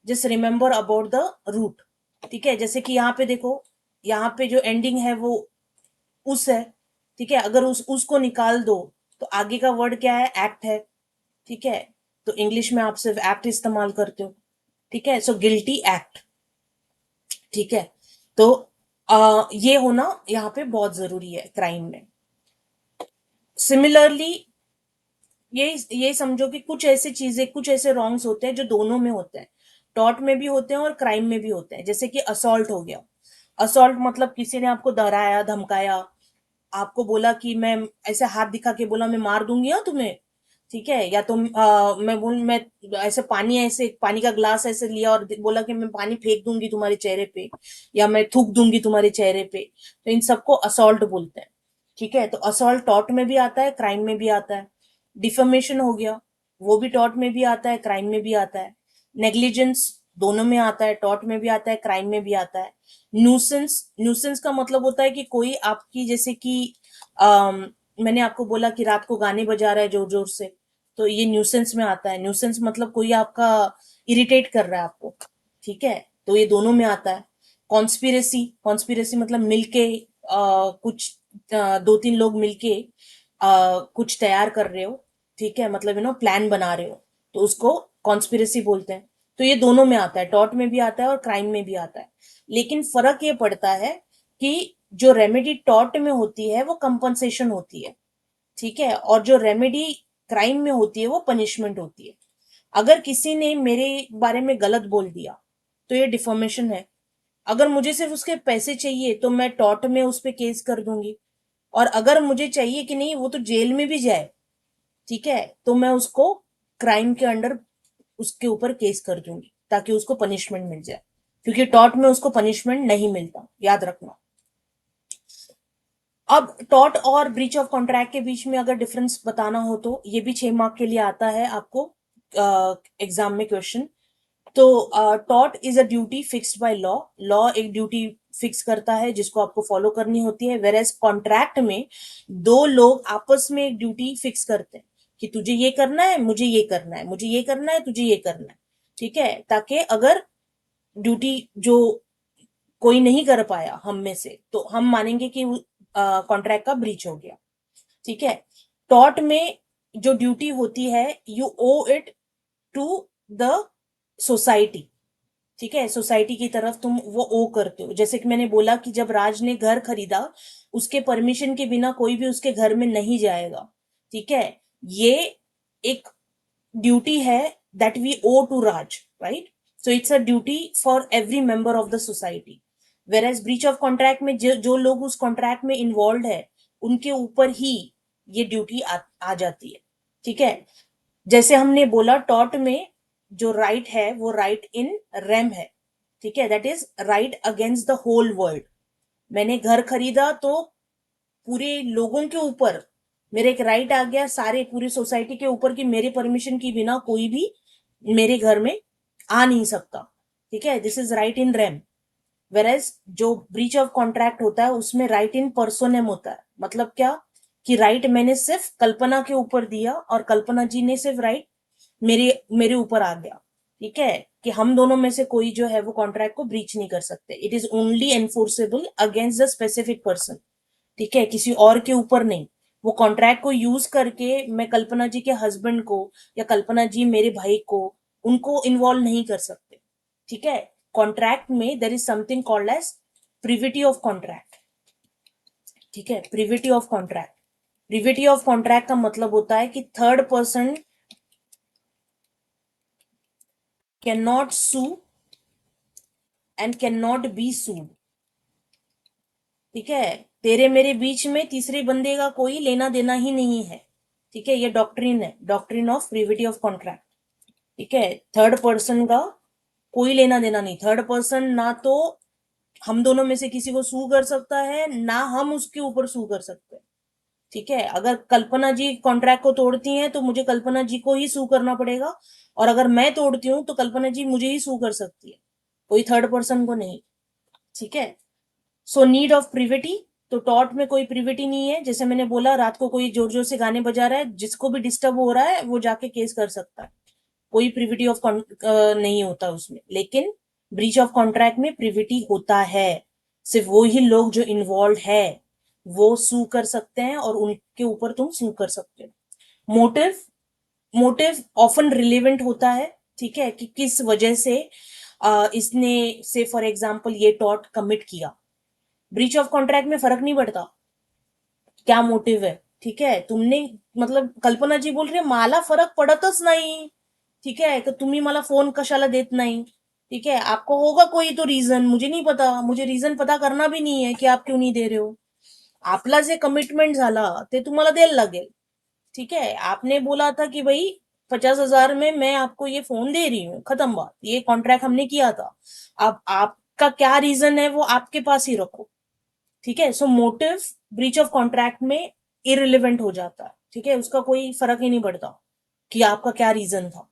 just remember about the root, ठीक है। जैसे कि यहाँ पे देखो, यहाँ पे जो एंडिंग है वो उस है, ठीक है। अगर उसको निकाल दो तो आगे का वर्ड क्या है, एक्ट है, ठीक है। तो इंग्लिश में आप सिर्फ एक्ट इस्तेमाल करते हो, ठीक है। सो गिल्टी एक्ट, ठीक है। तो ये होना यहाँ पे बहुत जरूरी है क्राइम में। सिमिलरली ये समझो कि कुछ ऐसी चीजें, कुछ ऐसे रॉन्ग्स होते हैं जो दोनों में होते हैं, टॉर्ट में भी होते हैं और क्राइम में भी होते हैं। जैसे कि असॉल्ट हो गया। असॉल्ट मतलब किसी ने आपको डराया, धमकाया, आपको बोला कि मैं, ऐसे हाथ दिखा के बोला मैं मार दूंगी हाँ तुम्हें, ठीक है। या तो मैं ऐसे पानी, ऐसे पानी का ग्लास ऐसे लिया और बोला कि मैं पानी फेंक दूंगी तुम्हारे चेहरे पे, या मैं थूक दूंगी तुम्हारे चेहरे पे, तो इन सबको असॉल्ट बोलते हैं, ठीक है। तो असॉल्ट टॉर्ट में भी आता है, क्राइम में भी आता है। डिफेमेशन हो गया, वो भी टॉर्ट में भी आता है, क्राइम में भी आता है। नेग्लिजेंस दोनों में आता है, टॉर्ट में भी आता है, क्राइम में भी आता है। न्यूसेंस, न्यूसेंस का मतलब होता है कि कोई आपकी, जैसे कि मैंने आपको बोला कि रात को गाने बजा रहा है जोर जोर से, तो ये न्यूसेंस में आता है। न्यूसेंस मतलब कोई आपका इरिटेट कर रहा है आपको, ठीक है, तो ये दोनों में आता है। कॉन्स्पिरेसी, कॉन्स्पिरेसी मतलब मिलके कुछ दो तीन लोग मिलके कुछ तैयार कर रहे हो, ठीक है, मतलब प्लान बना रहे हो, तो उसको कॉन्स्पिरेसी बोलते हैं। तो ये दोनों में आता है, टॉर्ट में भी आता है और क्राइम में भी आता है। लेकिन फर्क ये पड़ता है कि जो रेमेडी टॉर्ट में होती है वो कंपनसेशन होती है, ठीक है, और जो रेमेडी क्राइम में होती है वो पनिशमेंट होती है। अगर किसी ने मेरे बारे में गलत बोल दिया तो ये डिफॉर्मेशन है। अगर मुझे सिर्फ उसके पैसे चाहिए तो मैं टॉर्ट में उस पर केस कर दूंगी, और अगर मुझे चाहिए कि नहीं वो तो जेल में भी जाए, ठीक है, तो मैं उसको क्राइम के अंडर उसके ऊपर केस कर दूंगी ताकि उसको पनिशमेंट मिल जाए, क्योंकि टॉर्ट में उसको पनिशमेंट नहीं मिलता, याद रखना। अब टॉर्ट और ब्रीच ऑफ कॉन्ट्रैक्ट के बीच में अगर डिफरेंस बताना हो तो ये भी 6 मार्क के लिए आता है आपको एग्जाम में क्वेश्चन। तो tort is a duty fixed by law, law एक ड्यूटी फिक्स करता है जिसको आपको फॉलो करनी होती है। वेर एज कॉन्ट्रैक्ट में दो लोग आपस में एक ड्यूटी फिक्स करते हैं कि तुझे ये करना है, मुझे ये करना है, मुझे ये करना है, तुझे ये करना है, ठीक है, ताकि अगर ड्यूटी जो कोई नहीं कर पाया हम में से, तो हम मानेंगे कि कॉन्ट्रैक्ट का ब्रीच हो गया, ठीक है। टॉर्ट में जो ड्यूटी होती है, you owe it to the society, ठीक है, सोसाइटी की तरफ तुम वो ओ करते हो। जैसे कि मैंने बोला कि जब राज ने घर खरीदा, उसके परमिशन के बिना कोई भी उसके घर में नहीं जाएगा, ठीक है। ये एक ड्यूटी है that we owe to Raj, right. So it's a duty for every member of the society. Whereas breach of contract में जो लोग उस कॉन्ट्रैक्ट में इन्वॉल्व है, उनके ऊपर ही ये ड्यूटी आ जाती है, ठीक है। जैसे हमने बोला टॉर्ट में जो राइट है वो राइट इन रेम है, ठीक है, that is right against the whole world. मैंने घर खरीदा तो पूरे लोगों के ऊपर मेरे एक राइट आ गया, सारे पूरी सोसाइटी के ऊपर, कि मेरे परमिशन के बिना कोई भी मेरे घर में आ नहीं सकता। ठीक है, this is right in rem. Whereas जो ब्रीच ऑफ कॉन्ट्रैक्ट होता है उसमें राइट इन पर्सोनेम होता है। मतलब क्या, कि राइट मैंने सिर्फ कल्पना के ऊपर दिया और कल्पना जी ने सिर्फ राइट मेरे मेरे ऊपर आ गया। ठीक है, कि हम दोनों में से कोई जो है वो कॉन्ट्रैक्ट को ब्रीच नहीं कर सकते। It is only enforceable against the specific person. ठीक है, किसी और के ऊपर नहीं। वो कॉन्ट्रैक्ट को यूज करके मैं कल्पना जी के हस्बैंड को या कल्पना जी मेरे भाई को, उनको इन्वॉल्व नहीं कर सकते। ठीक है, कॉन्ट्रैक्ट में there is something called as privity of contract. ठीक है, privity of contract. Privity of contract का मतलब होता है कि third person can not sue and can not be sued. ठीक है, तेरे मेरे बीच में तीसरे बंदे का कोई लेना देना ही नहीं है। ठीक है, ये डॉक्ट्रिन है, doctrine of privity of contract. ठीक है, थर्ड पर्सन का कोई लेना देना नहीं। थर्ड पर्सन ना तो हम दोनों में से किसी को सू कर सकता है, ना हम उसके ऊपर सू कर सकते हैं। ठीक है, अगर कल्पना जी कॉन्ट्रैक्ट को तोड़ती हैं तो मुझे कल्पना जी को ही सू करना पड़ेगा, और अगर मैं तोड़ती हूँ तो कल्पना जी मुझे ही सू कर सकती है, कोई थर्ड पर्सन को नहीं। ठीक है, सो नीड ऑफ प्रिविटी। तो टॉट में कोई प्रिविटी नहीं है। जैसे मैंने बोला, रात को कोई जोर जोर से गाने बजा रहा है, जिसको भी डिस्टर्ब हो रहा है वो जाके केस कर सकता है, कोई प्रिविटी ऑफ नहीं होता उसमें। लेकिन ब्रीच ऑफ कॉन्ट्रैक्ट में प्रिविटी होता है। सिर्फ वो ही लोग जो इन्वॉल्व है वो सू कर सकते हैं, और उनके ऊपर तुम सू कर सकते हो। मोटिव, मोटिव ऑफन रिलेवेंट होता है। ठीक है, कि किस वजह से इसने से फॉर एग्जाम्पल ये टॉट कमिट किया। ब्रीच ऑफ कॉन्ट्रैक्ट में फर्क नहीं पड़ता क्या मोटिव है। ठीक है, तुमने, मतलब कल्पना जी बोल रही है मला फरक पडतच नाही। ठीक है, तो तुम्ही मला फोन कशाला देत नाही। ठीक है, आपको होगा कोई तो रीजन, मुझे नहीं पता, मुझे रीजन पता करना भी नहीं है कि आप क्यों नहीं दे रहे हो। आपला जे कमिटमेंट झाला ते तुम्हाला द्यायला लागेल। ठीक है, आपने बोला था कि भाई 50,000 में मैं आपको ये फोन दे रही हूँ, खत्म बात, ये कॉन्ट्रैक्ट हमने किया था। अब आपका क्या रीजन है वो आपके पास ही रखो। ठीक है, सो मोटिव ब्रीच ऑफ कॉन्ट्रैक्ट में इरिलेवेंट हो जाता है। ठीक है, उसका कोई फर्क ही नहीं पड़ता कि आपका क्या रीजन था।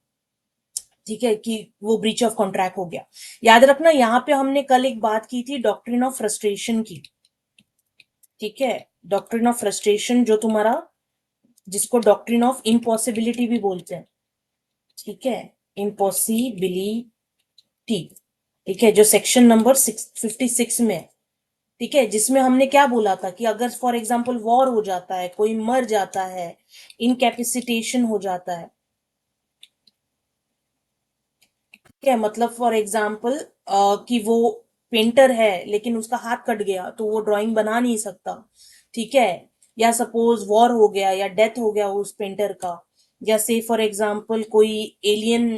ठीक है, कि वो ब्रीच ऑफ कॉन्ट्रैक्ट हो गया। याद रखना, यहाँ पे हमने कल एक बात की थी डॉक्ट्रिन ऑफ फ्रस्ट्रेशन की। ठीक है, डॉक्ट्रिन ऑफ फ्रस्ट्रेशन जो तुम्हारा, जिसको डॉक्ट्रिन ऑफ इम्पॉसिबिलिटी भी बोलते हैं। ठीक है, इम्पॉसिबिलिटी। ठीक है, जो सेक्शन नंबर 56 में है। ठीक है, जिसमें हमने क्या बोला था कि अगर फॉर एग्जाम्पल वॉर हो जाता है, कोई मर जाता है, इनकैपेसिटेशन हो जाता है। ठीक है, मतलब फॉर एग्जाम्पल कि वो पेंटर है लेकिन उसका हाथ कट गया तो वो ड्राइंग बना नहीं सकता। ठीक है, या सपोज वॉर हो गया या डेथ हो गया उस पेंटर का, या से फॉर एग्जाम्पल कोई एलियन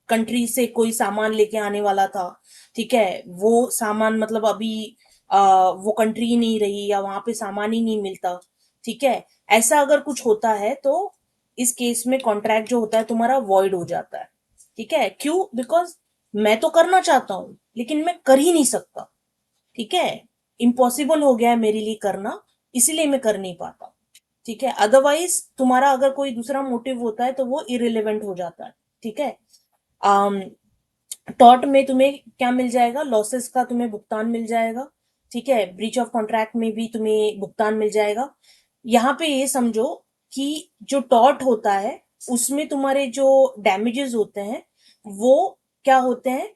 कंट्री से कोई सामान लेके आने वाला था। ठीक है, वो सामान मतलब अभी वो कंट्री ही नहीं रही, या वहां पे सामान ही नहीं मिलता। ठीक है, ऐसा अगर कुछ होता है तो इस केस में कॉन्ट्रैक्ट जो होता है तुम्हारा वॉइड हो जाता है। ठीक है, क्यों? बिकॉज मैं तो करना चाहता हूं लेकिन मैं कर ही नहीं सकता। ठीक है, इम्पॉसिबल हो गया है मेरे लिए करना, इसीलिए मैं कर नहीं पाता। ठीक है, अदरवाइज तुम्हारा अगर कोई दूसरा मोटिव होता है तो वो इरिलेवेंट हो जाता है। ठीक है, टॉट में तुम्हें क्या मिल जाएगा, लॉसेस का तुम्हें भुगतान मिल जाएगा। ठीक है, ब्रीच ऑफ कॉन्ट्रैक्ट में भी तुम्हें भुगतान मिल जाएगा। यहाँ पे ये समझो कि जो टॉट होता है उसमें तुम्हारे जो डैमेजेस होते हैं वो क्या होते हैं,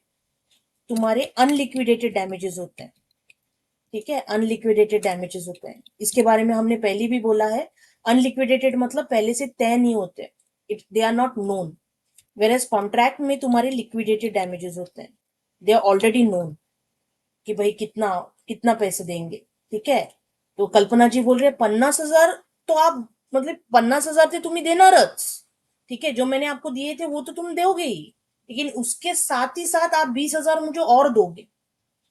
तुम्हारे अनलिक्विडेटेड डैमेजेस होते हैं। ठीक है, अनलिक्विडेटेड डैमेजेस होते हैं, इसके बारे में हमने पहले भी बोला है। अनलिक्विडेटेड मतलब पहले से तय नहीं होते, it they are not known. Whereas contract में तुम्हारे लिक्विडेटेड डैमेजेस होते हैं, दे आर ऑलरेडी नोन, कि भाई कितना कितना पैसे देंगे। ठीक है, तो कल्पना जी बोल रहे हैं 50,000, तो आप मतलब 50,000 थे तुम्हें देणारच। ठीक है, जो मैंने आपको दिए थे वो तो तुम दोगे ही, लेकिन उसके साथ ही साथ आप 20,000 मुझे और दोगे।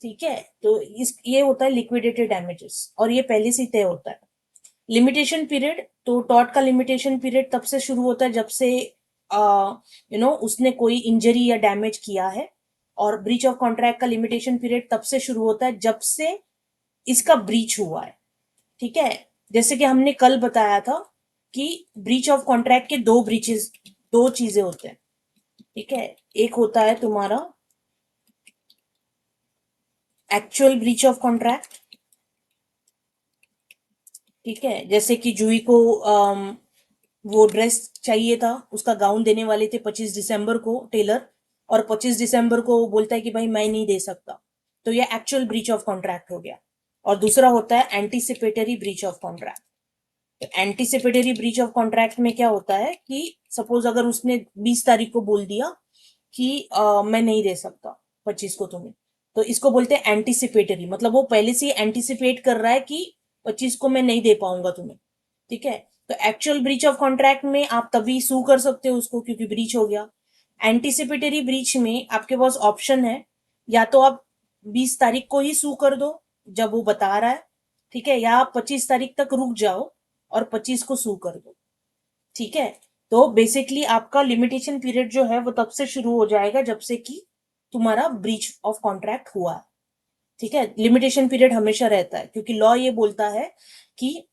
ठीक है, तो इस ये होता है लिक्विडेटेड डैमेजेस, और ये पहले से ही तय होता है। लिमिटेशन पीरियड, तो टॉट का लिमिटेशन पीरियड तब से शुरू होता है जब से उसने कोई इंजरी या डैमेज किया है। और ब्रीच ऑफ कॉन्ट्रैक्ट का लिमिटेशन पीरियड तब से शुरू होता है जब से इसका ब्रीच हुआ है। ठीक है, जैसे कि हमने कल बताया था कि ब्रीच ऑफ कॉन्ट्रैक्ट के दो ब्रीचेस, दो चीजें होते हैं। ठीक है, एक होता है तुम्हारा एक्चुअल ब्रीच ऑफ कॉन्ट्रैक्ट। ठीक है, जैसे कि जूही को वो ड्रेस चाहिए था, उसका गाउन देने वाले थे 25 दिसंबर को टेलर, और 25 दिसंबर को वो बोलता है कि भाई मैं नहीं दे सकता, तो ये एक्चुअल ब्रीच ऑफ कॉन्ट्रैक्ट हो गया। और दूसरा होता है एंटीसिपेटरी ब्रीच ऑफ कॉन्ट्रैक्ट। तो एंटीसिपेटरी ब्रीच ऑफ कॉन्ट्रैक्ट में क्या होता है कि सपोज अगर उसने 20 तारीख को बोल दिया कि मैं नहीं दे सकता 25 को तुम्हें, तो इसको बोलते हैं एंटीसिपेटरी, मतलब वो पहले से एंटीसिपेट कर रहा है कि 25 को मैं नहीं दे पाऊंगा तुम्हें। ठीक है, तो एक्चुअल ब्रीच ऑफ कॉन्ट्रैक्ट में आप तभी सू कर सकते हो उसको क्योंकि ब्रीच हो गया। एंटीसिपेटरी ब्रीच में आपके पास ऑप्शन है, या तो आप 20 तारीख को ही सू कर दो जब वो बता रहा है, ठीक है, या आप 25 तारीख तक रुक जाओ और 25 को सू कर दो। ठीक है, तो बेसिकली आपका लिमिटेशन पीरियड जो है वो तब से शुरू हो जाएगा जब से कि तुम्हारा ब्रीच ऑफ कॉन्ट्रैक्ट हुआ है। ठीक है, लिमिटेशन पीरियड हमेशा रहता है क्योंकि लॉ ये बोलता है कि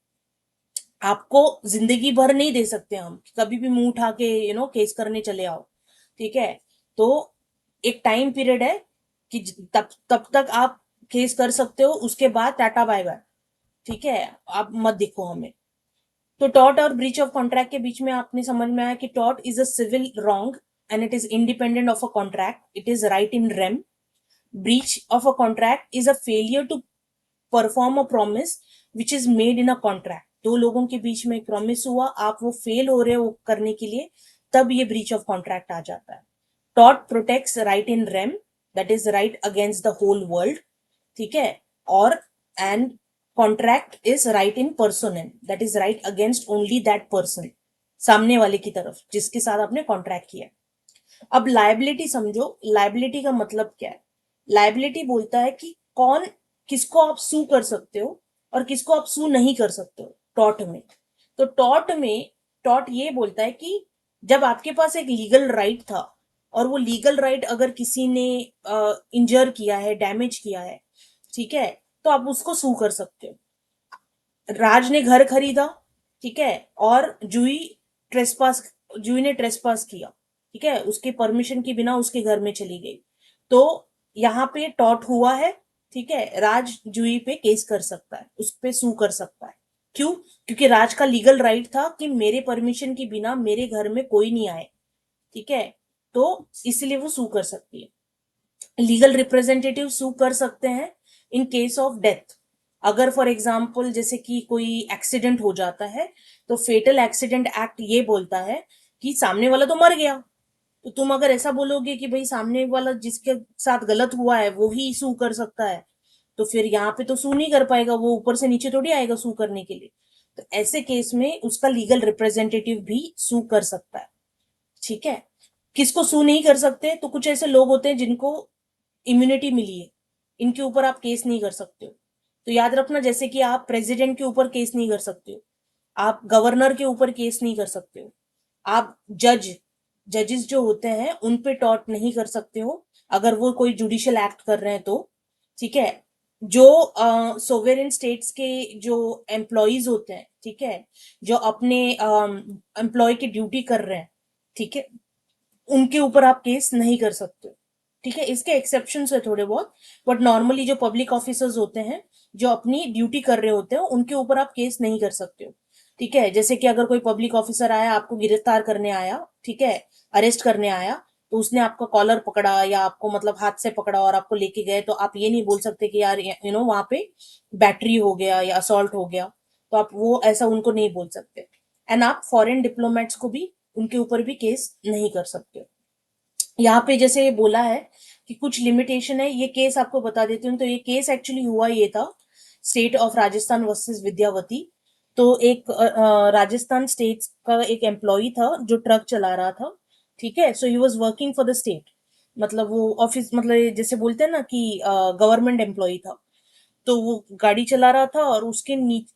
आपको जिंदगी भर नहीं दे सकते हम, कभी भी मुंह उठा के केस करने चले आओ। ठीक है, तो एक टाइम पीरियड है कि तब तब तक आप केस कर सकते हो, उसके बाद टाटा बाय बाय। ठीक है, आप मत दिखो हमें। तो टॉर्ट और ब्रीच ऑफ कॉन्ट्रैक्ट के बीच में आपने समझ में आया कि tort is a civil wrong and it is independent of a contract, it is right in rem. Breach of a contract is a failure to perform a promise which is made in a contract. दो लोगों के बीच में एक promise हुआ, आप वो fail हो रहे हो करने के लिए, तब ये ब्रीच ऑफ कॉन्ट्रैक्ट आ जाता है। Tort protects right in rem, that is right against the whole world. ठीक है, और and contract is right in personam, that is right against only that person, सामने वाले की तरफ जिसके साथ आपने कॉन्ट्रैक्ट किया। अब लाइबिलिटी समझो, लाइबिलिटी का मतलब क्या है। लाइबिलिटी बोलता है कि कौन, किसको आप सू कर सकते हो और किसको आप सू नहीं कर सकते हो टॉर्ट में। तो टॉर्ट में, टॉर्ट ये बोलता है कि जब आपके पास एक लीगल राइट था और वो लीगल राइट अगर किसी ने इंजर किया है, डैमेज किया है, ठीक है, तो आप उसको सू कर सकते हो। राज ने घर खरीदा, ठीक है, और ट्रेसपास जूही ने ट्रेसपास किया, ठीक है, उसके परमिशन के बिना उसके घर में चली गई, तो यहाँ पे टॉट हुआ है। ठीक है, राज जूही पे केस कर सकता है, उस पे सू कर सकता है। क्यों? क्योंकि राज का लीगल राइट था कि मेरे परमिशन के बिना मेरे घर में कोई नहीं आए। ठीक है, तो इसलिए वो सू कर सकती है। लीगल रिप्रेजेंटेटिव सू कर सकते हैं इन केस ऑफ डेथ। अगर फॉर एग्जाम्पल जैसे कि कोई एक्सीडेंट हो जाता है, तो फेटल एक्सीडेंट एक्ट ये बोलता है कि सामने वाला तो मर गया, तो तुम अगर ऐसा बोलोगे कि भाई सामने वाला जिसके साथ गलत हुआ है वो ही सू कर सकता है, तो फिर यहाँ पे तो सू नहीं कर पाएगा, वो ऊपर से नीचे थोड़ी आएगा सू करने के लिए। तो ऐसे केस में उसका लीगल रिप्रेजेंटेटिव भी सू कर सकता है। ठीक है, किसको सू नहीं कर सकते, तो कुछ ऐसे लोग होते हैं जिनको इम्यूनिटी मिली है, इनके ऊपर आप केस नहीं कर सकते हो। तो याद रखना, जैसे कि आप प्रेसिडेंट के ऊपर केस नहीं कर सकते हो, आप गवर्नर के ऊपर केस नहीं कर सकते हो, आप जजेस जो होते हैं उन पे टॉर्ट नहीं कर सकते हो अगर वो कोई जुडिशियल एक्ट कर रहे हैं तो। ठीक है, जो सोवेरेन स्टेट्स के जो एम्प्लॉयज होते हैं, ठीक है, जो अपने एम्प्लॉय की ड्यूटी कर रहे हैं, ठीक है, उनके ऊपर आप केस नहीं कर सकते। ठीक है, इसके एक्सेप्शन है थोड़े बहुत, बट नॉर्मली जो पब्लिक ऑफिसर्स होते हैं जो अपनी ड्यूटी कर रहे होते हैं उनके ऊपर आप केस नहीं कर सकते हो। ठीक है, जैसे कि अगर कोई पब्लिक ऑफिसर आया आपको गिरफ्तार करने आया, ठीक है, अरेस्ट करने आया, तो उसने आपका कॉलर पकड़ा या आपको मतलब हाथ से पकड़ा और आपको लेके गए, तो आप ये नहीं बोल सकते कि यार वहां पे बैटरी हो गया या असॉल्ट हो गया, तो आप वो ऐसा उनको नहीं बोल सकते। एंड आप फॉरेन डिप्लोमेट्स को भी, उनके ऊपर भी केस नहीं कर सकते। यहाँ पे जैसे ये बोला है कि कुछ लिमिटेशन है, ये केस आपको बता देती हूँ। तो ये केस एक्चुअली हुआ ये था, state of Rajasthan versus Vidyavati. तो एक राजस्थान स्टेट का एक एम्प्लॉय था जो ट्रक चला रहा था। ठीक है, so he was working for the state, मतलब वो ऑफिस, मतलब जैसे बोलते हैं ना कि गवर्नमेंट एम्प्लॉय था। तो वो गाड़ी चला रहा था और उसके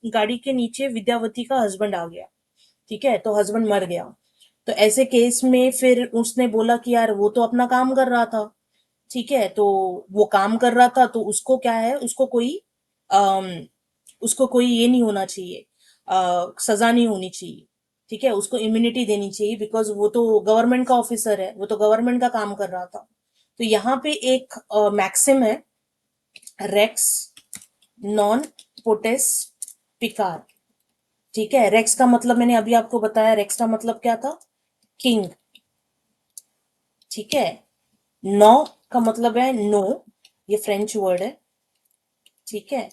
गाड़ी के नीचे विद्यावती का हस्बैंड आ गया। ठीक है, तो हस्बैंड मर गया। तो ऐसे केस में फिर उसने बोला कि यार वो तो अपना काम कर रहा था, ठीक है, तो वो काम कर रहा था, तो उसको क्या है, अम, उसको कोई ये नहीं होना चाहिए, सजा नहीं होनी चाहिए। ठीक है, उसको इम्यूनिटी देनी चाहिए, बिकॉज वो तो गवर्नमेंट का ऑफिसर है, वो तो गवर्नमेंट का काम कर रहा था। तो यहाँ पे एक मैक्सिम है, रेक्स नॉन पोटेस पिकार। ठीक है, रेक्स का मतलब मैंने अभी आपको बताया, रेक्स का मतलब क्या था, किंग। ठीक है, नो का मतलब है नो, ये फ्रेंच वर्ड है। ठीक है,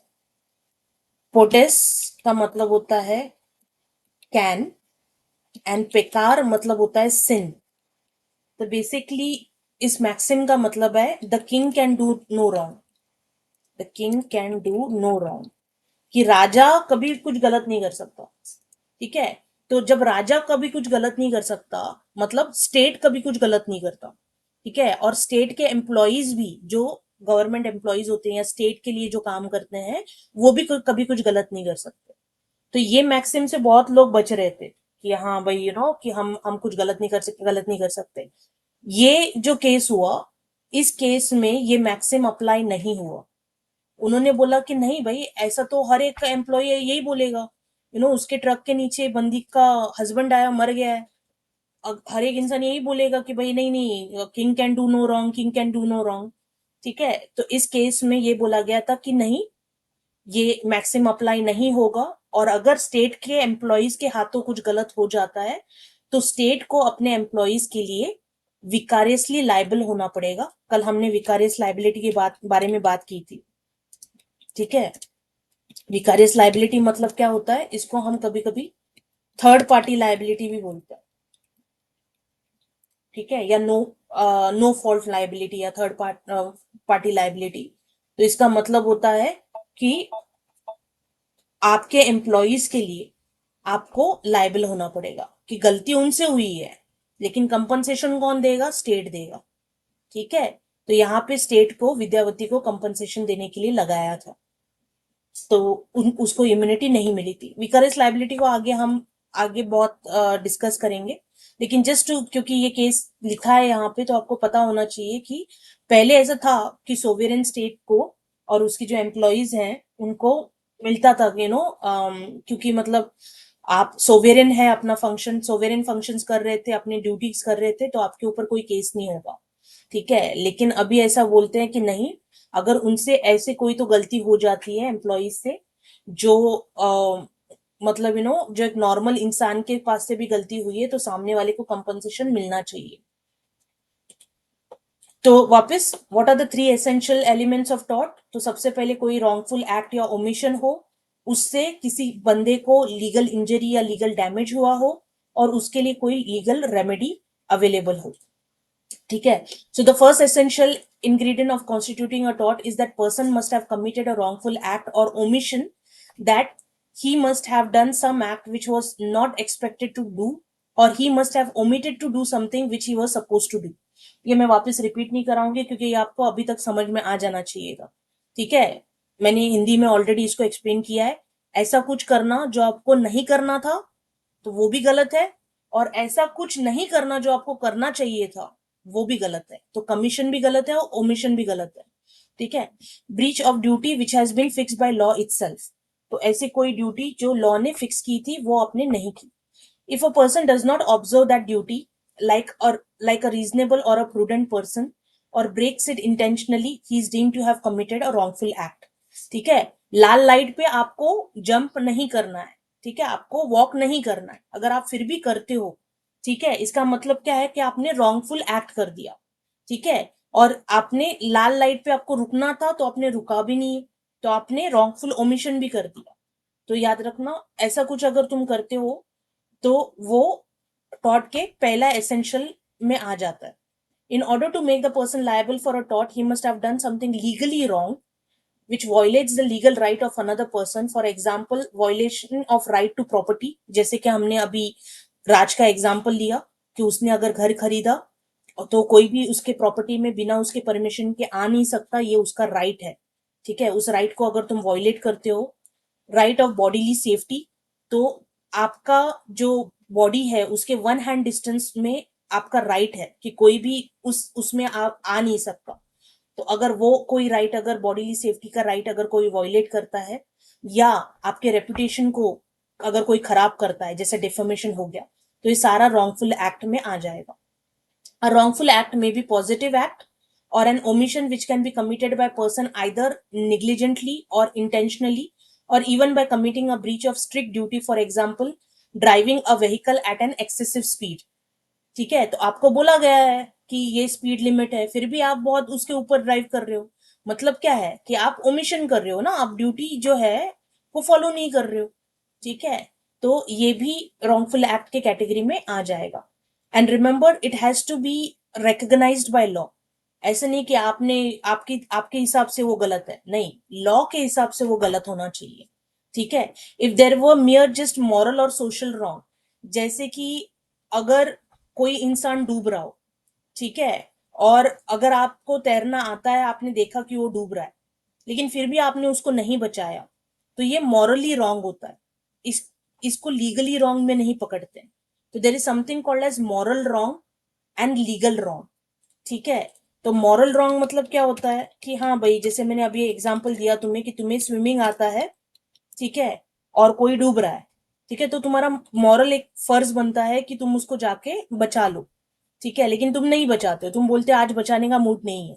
पोटेस का मतलब होता है कैन, एंड पेकार मतलब होता है सिन। तो बेसिकली इस मैक्सिम का मतलब है the king can do no wrong, the king can do no wrong, कि राजा कभी कुछ गलत नहीं कर सकता। ठीक है, तो जब राजा कभी कुछ गलत नहीं कर सकता, मतलब स्टेट कभी कुछ गलत नहीं करता। ठीक है, और स्टेट के एम्प्लॉयज भी, जो गवर्नमेंट एम्प्लॉयज होते हैं या स्टेट के लिए जो काम करते हैं, वो भी कभी कुछ गलत नहीं कर सकते। तो ये मैक्सिम से बहुत लोग बच रहे थे कि हाँ भाई, कि हम कुछ गलत नहीं कर सकते, गलत नहीं कर सकते। ये जो केस हुआ, इस केस में ये मैक्सिम अप्लाई नहीं हुआ। उन्होंने बोला कि नहीं भाई, ऐसा तो हर एक एम्प्लॉय यही बोलेगा, उसके ट्रक के नीचे बंदी का हस्बैंड आया, मर गया है। हर एक इंसान यही बोलेगा कि भाई नहीं नहीं, king can do no wrong, king can do no wrong. ठीक है, तो इस केस में ये बोला गया था कि नहीं, ये मैक्सिम अप्लाई नहीं होगा। और अगर स्टेट के एम्प्लॉयज के हाथों कुछ गलत हो जाता है, तो स्टेट को अपने एम्प्लॉयज के लिए विकारियसली लाइबल होना पड़ेगा। कल हमने विकारियस लाइबिलिटी के बारे में बात की थी। ठीक है, विकारियस लाइबिलिटी मतलब क्या होता है, इसको हम कभी कभी थर्ड पार्टी लाइबिलिटी भी बोलते हैं। ठीक है, या नो फॉल्ट लाइबिलिटी या थर्ड पार्टी लाइबिलिटी। तो इसका मतलब होता है कि आपके एम्प्लॉयज के लिए आपको लाइबल होना पड़ेगा, कि गलती उनसे हुई है, लेकिन कंपनसेशन कौन देगा, स्टेट देगा। ठीक है, तो यहाँ पे स्टेट को, विद्यावती को कंपनसेशन देने के लिए लगाया था, तो उसको इम्यूनिटी नहीं मिली थी। विकरेस लाइबिलिटी को आगे बहुत डिस्कस करेंगे, लेकिन जस्ट क्योंकि ये केस लिखा है यहाँ पे, तो आपको पता होना चाहिए कि पहले ऐसा था कि सोवेरेन स्टेट को और उसकी जो एम्प्लॉयज हैं उनको मिलता था, क्योंकि मतलब आप सोवेरेन है, अपना फंक्शन, सोवेरेन फंक्शंस कर रहे थे, अपनी ड्यूटीज कर रहे थे, तो आपके ऊपर कोई केस नहीं होगा। ठीक है, लेकिन अभी ऐसा बोलते हैं कि नहीं, अगर उनसे ऐसे कोई तो गलती हो जाती है एम्प्लॉयज से, जो मतलब जो एक नॉर्मल इंसान के पास से भी गलती हुई है, तो सामने वाले को कंपनसेशन मिलना चाहिए। तो वापस, what are the three essential elements of tort? तो सबसे पहले कोई रॉन्गफुल एक्ट या ओमिशन हो, उससे किसी बंदे को लीगल इंजरी या लीगल डैमेज हुआ हो, और उसके लिए कोई लीगल रेमेडी अवेलेबल हो। ठीक है, so the first essential ingredient of constituting a tort is that person must have committed a wrongful act or omission, that he must have done some act which was not expected to do, or he must have omitted to do something which he was supposed to do. ये मैं वापस repeat नहीं कराऊंगी, क्योंकि ये आपको अभी तक समझ में आ जाना चाहिएगा। ठीक है, मैंने हिंदी में ऑलरेडी इसको एक्सप्लेन किया है। ऐसा कुछ करना जो आपको नहीं करना था, तो वो भी गलत है, और ऐसा कुछ नहीं करना जो आपको करना चाहिए था, वो भी गलत है। तो कमीशन भी गलत है और ओमिशन भी गलत है। ठीक है, breach of duty which has been fixed by law itself. तो ऐसी कोई ड्यूटी जो लॉ ने फिक्स की थी, वो आपने नहीं की। If a person does not observe that duty, like a reasonable or a prudent person, or breaks it intentionally, he is deemed to have committed a wrongful act. ठीक है, लाल लाइट पे आपको जंप नहीं करना है। ठीक है, आपको वॉक नहीं करना है, अगर आप फिर भी करते हो, ठीक है, इसका मतलब क्या है कि आपने रॉन्गफुल एक्ट कर दिया। ठीक है, और आपने लाल लाइट पे आपको रुकना था, तो आपने रुका भी नहीं, तो आपने रॉन्गफुल ओमिशन भी कर दिया। तो याद रखना, ऐसा कुछ अगर तुम करते हो, तो वो टॉर्ट के पहला एसेंशियल में आ जाता है। In order to make the person liable for a tort, he must have done something legally wrong which violates the legal right of another person. For example, violation of right to property, जैसे कि हमने अभी राज का example लिया, कि उसने अगर घर खरीदा, तो कोई भी उसके प्रॉपर्टी में बिना उसके परमिशन के आ नहीं सकता, ये उसका राइट है। ठीक है, उस राइट को अगर तुम वॉयलेट करते हो। राइट ऑफ बॉडीली सेफ्टी, तो आपका जो बॉडी है उसके वन हैंड डिस्टेंस में आपका राइट है कि कोई भी उसमें आ नहीं सकता। तो अगर वो कोई राइट, अगर बॉडीली सेफ्टी का राइट अगर कोई वॉयलेट करता है, या आपके रेपुटेशन को अगर कोई खराब करता है, जैसे डिफेमेशन हो गया, तो ये सारा रॉन्गफुल एक्ट में आ जाएगा. A wrongful act may be positive act or an omission which can be committed by a person either negligently or intentionally, or even by committing a breach of strict duty, for example driving a vehicle at an excessive speed. ठीक है, तो आपको बोला गया है कि ये speed limit है, फिर भी आप बहुत उसके ऊपर ड्राइव कर रहे हो. मतलब क्या है कि आप ओमिशन कर रहे हो ना, आप ड्यूटी जो है वो फॉलो नहीं कर रहे हो. ठीक है, तो ये भी रॉन्गफुल एक्ट के कैटेगरी में आ जाएगा. And remember, it has to be recognised by law. ऐसे नहीं कि आपने आपकी आपके हिसाब से वो गलत है, नहीं, लॉ के हिसाब से वो गलत होना चाहिए. ठीक है. इफ देर वो मियर जस्ट मॉरल और सोशल रॉन्ग, जैसे कि अगर कोई इंसान डूब रहा हो, ठीक है, और अगर आपको तैरना आता है, आपने देखा कि वो डूब रहा है, लेकिन फिर भी आपने उसको नहीं बचाया, तो ये मॉरली रॉन्ग होता है. इस इसको लीगली रॉन्ग में नहीं पकड़ते हैं. तो there is something called as moral wrong and legal wrong. ठीक है. तो मॉरल रॉन्ग मतलब क्या होता है कि हाँ भाई, जैसे मैंने अभी एग्जांपल दिया तुम्हें कि तुम्हें स्विमिंग आता है, ठीक है, और कोई डूब रहा है, ठीक है, तो तुम्हारा मॉरल एक फर्ज बनता है कि तुम उसको जाके बचा लो. ठीक है, लेकिन तुम नहीं बचाते हो, तुम बोलते हो आज बचाने का मूड नहीं है,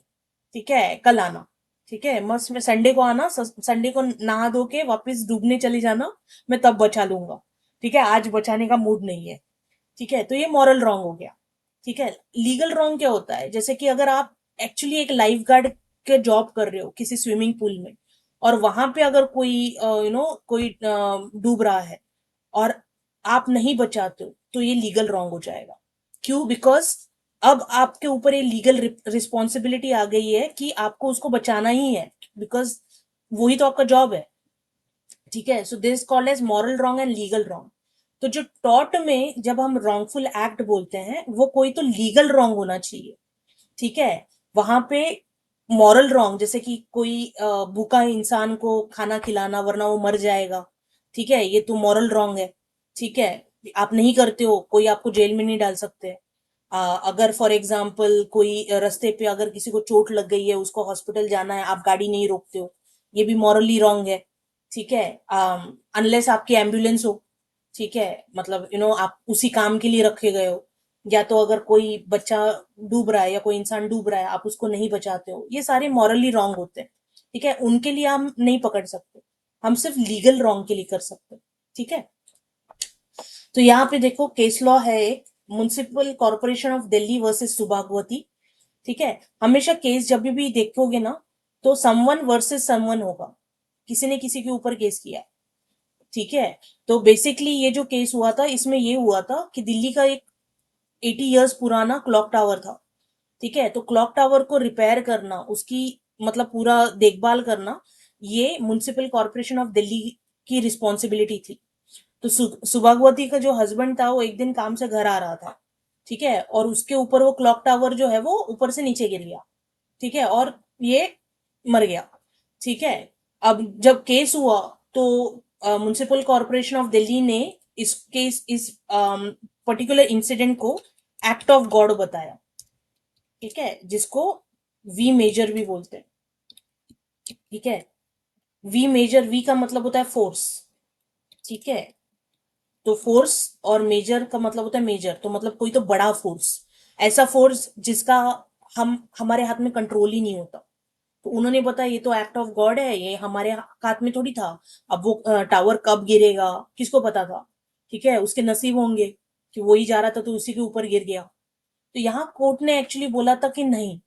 ठीक है, कल आना. ठीक है, मस्त में संडे को आना, संडे को नहा धो के वापस डूबने चली जाना, मैं तब बचा लूंगा. ठीक है, आज बचाने का मूड नहीं है. ठीक है, तो ये मॉरल रॉन्ग हो गया. ठीक है. लीगल रॉन्ग क्या होता है, जैसे कि अगर आप एक्चुअली एक लाइफ गार्ड के जॉब कर रहे हो किसी स्विमिंग पूल में, और वहां पे अगर कोई कोई डूब रहा है और आप नहीं बचाते हो, तो ये लीगल रॉन्ग हो जाएगा. क्यों? बिकॉज अब आपके ऊपर ये लीगल रिस्पॉन्सिबिलिटी आ गई है कि आपको उसको बचाना ही है, बिकॉज वही तो आपका जॉब है. ठीक है. So this called as moral wrong and legal wrong. तो जो टॉर्ट में जब हम रॉन्गफुल एक्ट बोलते हैं, वो कोई तो लीगल रॉन्ग होना चाहिए. ठीक है. वहां पे मॉरल रॉन्ग, जैसे कि कोई भूखा इंसान को खाना खिलाना वरना वो मर जाएगा, ठीक है, ये तो मॉरल रॉन्ग है. ठीक है, आप नहीं करते हो, कोई आपको जेल में नहीं डाल सकते. अगर फॉर एग्जाम्पल कोई रास्ते पे अगर किसी को चोट लग गई है, उसको हॉस्पिटल जाना है, आप गाड़ी नहीं रोकते हो, ये भी मॉरली रॉन्ग है. ठीक है. अनलेस आपकी एम्बुलेंस हो. ठीक है, मतलब आप उसी काम के लिए रखे गए हो. या तो अगर कोई बच्चा डूब रहा है या कोई इंसान डूब रहा है, आप उसको नहीं बचाते हो, ये सारे मॉरली रॉन्ग होते हैं. ठीक है, उनके लिए हम नहीं पकड़ सकते, हम सिर्फ लीगल रॉन्ग के लिए कर सकते हैं. ठीक है. तो यहाँ पे देखो, केस लॉ है एक, municipal corporation of Delhi versus Subhagwati. ठीक है. हमेशा केस जब भी देखोगे ना, तो समवन वर्सेस समवन होगा, किसी ने किसी के ऊपर केस किया है. ठीक है. तो बेसिकली ये जो केस हुआ था, इसमें ये हुआ था कि दिल्ली का एक 80 इयर्स पुराना क्लॉक टावर था. ठीक है, तो क्लॉक टावर को रिपेयर करना, उसकी मतलब पूरा देखभाल करना, ये म्युनिसिपल कॉर्पोरेशन ऑफ दिल्ली की रिस्पॉन्सिबिलिटी थी. तो सुभागवती का जो हस्बैंड था, वो एक दिन काम से घर आ रहा था. ठीक है, और उसके ऊपर वो क्लॉक टावर जो है वो ऊपर से नीचे गिर गया. ठीक है, और ये मर गया. ठीक है. अब जब केस हुआ, तो म्युनिसिपल कॉर्पोरेशन ऑफ दिल्ली ने इस केस इस पर्टिकुलर इंसिडेंट को एक्ट ऑफ गॉड बताया. ठीक है, जिसको वी मेजर भी बोलते हैं. ठीक है. वी मेजर, वी का मतलब होता है फोर्स. ठीक है. तो फोर्स और मेजर का मतलब होता है मेजर, तो मतलब कोई तो बड़ा फोर्स, ऐसा फोर्स जिसका हम हमारे हाथ में कंट्रोल ही नहीं होता. तो उन्होंने बताया ये तो एक्ट ऑफ गॉड है, ये हमारे हाथ में थोड़ी था. अब वो टावर कब गिरेगा, किसको पता था. ठीक है, उसके नसीब होंगे कि वो ही जा रहा था तो उसी के ऊपर गिर गया. तो यहाँ कोर्ट ने एक्चुअली बोला था कि नहीं,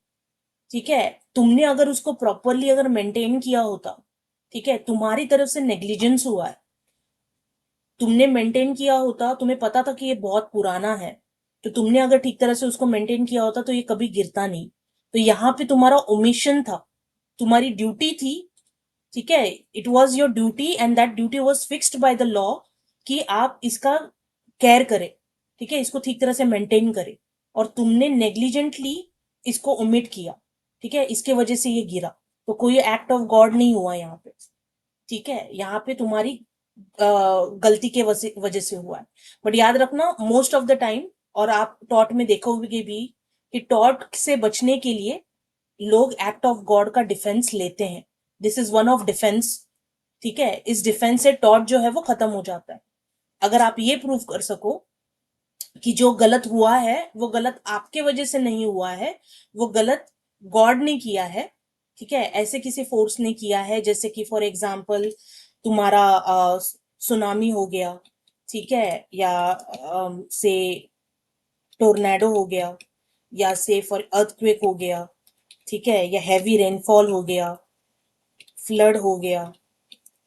ठीक है, तुमने अगर उसको प्रॉपरली अगर मेंटेन किया होता, ठीक है, तुम्हारी तरफ से नेग्लिजेंस हुआ है, तुमने मेंटेन किया होता, तुम्हें पता था कि ये बहुत पुराना है, तो तुमने अगर ठीक तरह से उसको मेंटेन किया होता तो ये कभी गिरता नहीं. तो यहाँ पे तुम्हारा ओमिशन था, तुम्हारी ड्यूटी थी. ठीक है, it was your duty and that duty was fixed by the law कि आप इसका केयर करें. ठीक है, इसको ठीक तरह से मेंटेन करें, और तुमने नेग्लिजेंटली इसको ओमिट किया. ठीक है, इसके वजह से ये गिरा. तो कोई एक्ट ऑफ गॉड नहीं हुआ यहाँ पे. ठीक है, यहाँ पे तुम्हारी गलती के वजह से हुआ है. बट याद रखना, मोस्ट ऑफ द टाइम, और आप टॉट में देखोगे भी कि टॉट से बचने के लिए लोग एक्ट ऑफ गॉड का डिफेंस लेते हैं, this is one of defence. ठीक है, इस डिफेंस से टॉर्च जो है वो खत्म हो जाता है। अगर आप ये प्रूव कर सको कि जो गलत हुआ है वो गलत आपके वजह से नहीं हुआ है, वो गलत गॉड ने किया है, ठीक है, ऐसे किसी फोर्स ने किया है, जैसे कि फॉर एग्जाम्पल तुम्हारा सुनामी हो गया, ठीक है, या से टोर्नेडो हो गया, या से फॉर अर्थक्वेक हो गया, ठीक है, या हैवी रेनफॉल हो गया, फ्लड हो गया,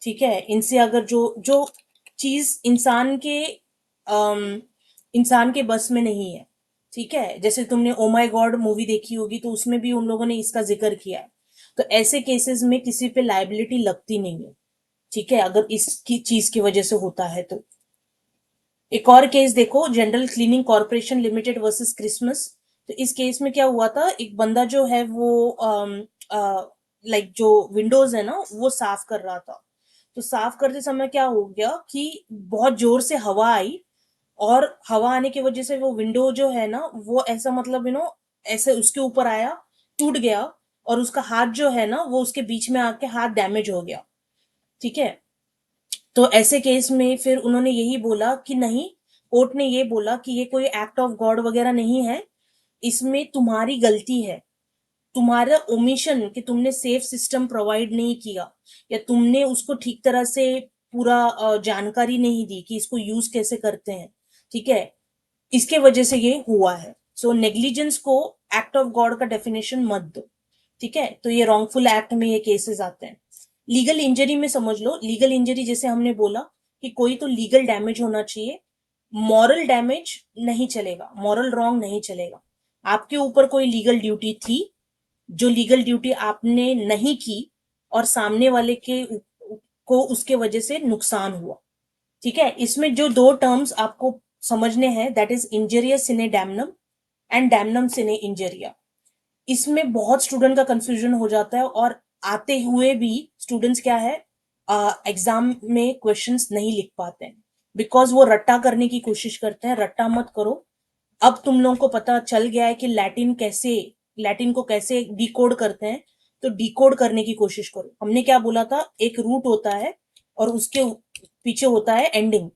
ठीक है, इनसे अगर जो जो चीज इंसान के बस में नहीं है, ठीक है, जैसे तुमने ओ माय गॉड मूवी देखी होगी तो उसमें भी उन लोगों ने इसका जिक्र किया है। तो ऐसे केसेस में किसी पे लाइबिलिटी लगती नहीं है, ठीक है, अगर इसकी चीज की वजह से होता है तो। एक और केस देखो, general cleaning corporation limited versus Christmas. तो इस केस में क्या हुआ था, एक बंदा जो है वो लाइक जो विंडोज है ना वो साफ कर रहा था। तो साफ करते समय क्या हो गया कि बहुत जोर से हवा आई, और हवा आने की वजह से वो विंडो जो है ना वो ऐसा मतलब ऐसे उसके ऊपर आया, टूट गया, और उसका हाथ जो है ना वो उसके बीच में आके हाथ डैमेज हो गया, ठीक है। तो ऐसे केस में फिर उन्होंने यही बोला कि नहीं, कोर्ट ने ये बोला कि ये कोई एक्ट ऑफ गॉड वगैरह नहीं है, इसमें तुम्हारी गलती है, तुम्हारा ओमिशन कि तुमने सेफ सिस्टम प्रोवाइड नहीं किया, या तुमने उसको ठीक तरह से पूरा जानकारी नहीं दी कि इसको यूज कैसे करते हैं, ठीक है, इसके वजह से ये हुआ है। सो नेग्लिजेंस को एक्ट ऑफ गॉड का डेफिनेशन मत दो, ठीक है, तो ये रॉन्गफुल एक्ट में ये केसेस आते हैं। लीगल इंजरी में समझ लो, लीगल इंजरी जैसे हमने बोला कि कोई तो लीगल डैमेज होना चाहिए, मॉरल डैमेज नहीं चलेगा, मॉरल रॉन्ग नहीं चलेगा। आपके ऊपर कोई लीगल ड्यूटी थी, जो लीगल ड्यूटी आपने नहीं की, और सामने वाले के को उसके वजह से नुकसान हुआ, ठीक है। इसमें जो दो टर्म्स आपको समझने हैं, that is injuria sine damnum and damnum sine injuria. इसमें बहुत स्टूडेंट का कंफ्यूजन हो जाता है, और आते हुए भी स्टूडेंट्स क्या है, एग्जाम में क्वेश्चंस नहीं लिख पाते हैं, बिकॉज वो रट्टा करने की कोशिश करते हैं। रट्टा मत करो। अब तुम लोगों को पता चल गया है कि लैटिन को कैसे डिकोड करते हैं, तो डिकोड करने की कोशिश करो। हमने क्या बोला था, एक रूट होता है और उसके पीछे होता है एंडिंग,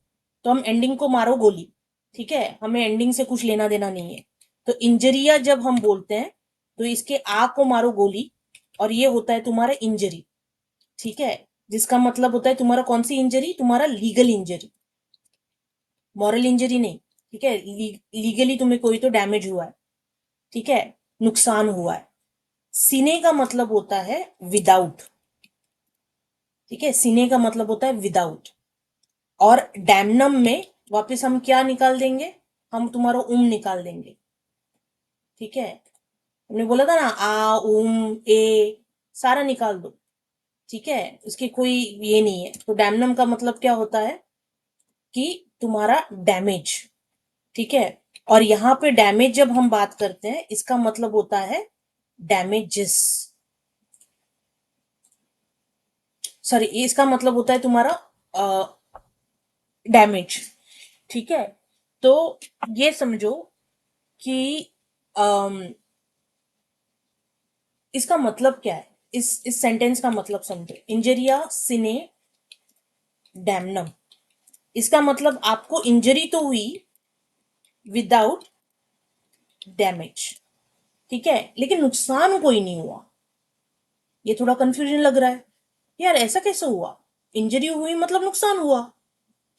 तो हम एंडिंग को मारो गोली, ठीक है, हमें एंडिंग से कुछ लेना देना नहीं है। तो इंजरिया जब हम बोलते हैं तो इसके आ को मारो गोली, और ये होता है तुम्हारा इंजरी, ठीक है, जिसका मतलब होता है तुम्हारा कौन सी इंजरी, तुम्हारा लीगल इंजरी, मॉरल इंजरी नहीं, ठीक है, लीगली तुम्हें कोई तो डैमेज हुआ है, ठीक है, नुकसान हुआ है। सीने का मतलब होता है विदाउट, ठीक है, सीने का मतलब होता है विदाउट। और डैमनम में वापस हम क्या निकाल देंगे, हम तुम्हारा निकाल देंगे, ठीक है। हमने बोला था ना, आ ए सारा निकाल दो, ठीक है, उसकी कोई ये नहीं है। तो डैमनम का मतलब क्या होता है कि तुम्हारा डैमेज, ठीक है। और यहाँ पे डैमेज जब हम बात करते हैं, इसका मतलब होता है डैमेजेस, सॉरी, इसका मतलब होता है तुम्हारा डैमेज, ठीक है। तो ये समझो कि अम, इसका मतलब क्या है, इस सेंटेंस का मतलब समझो, इंजरिया सिने डैमनम। इसका मतलब आपको इंजरी तो हुई विदाउट डैमेज, ठीक है, लेकिन नुकसान कोई नहीं हुआ। ये थोड़ा कंफ्यूजन लग रहा है, यार ऐसा कैसे हुआ, इंजरी हुई मतलब नुकसान हुआ।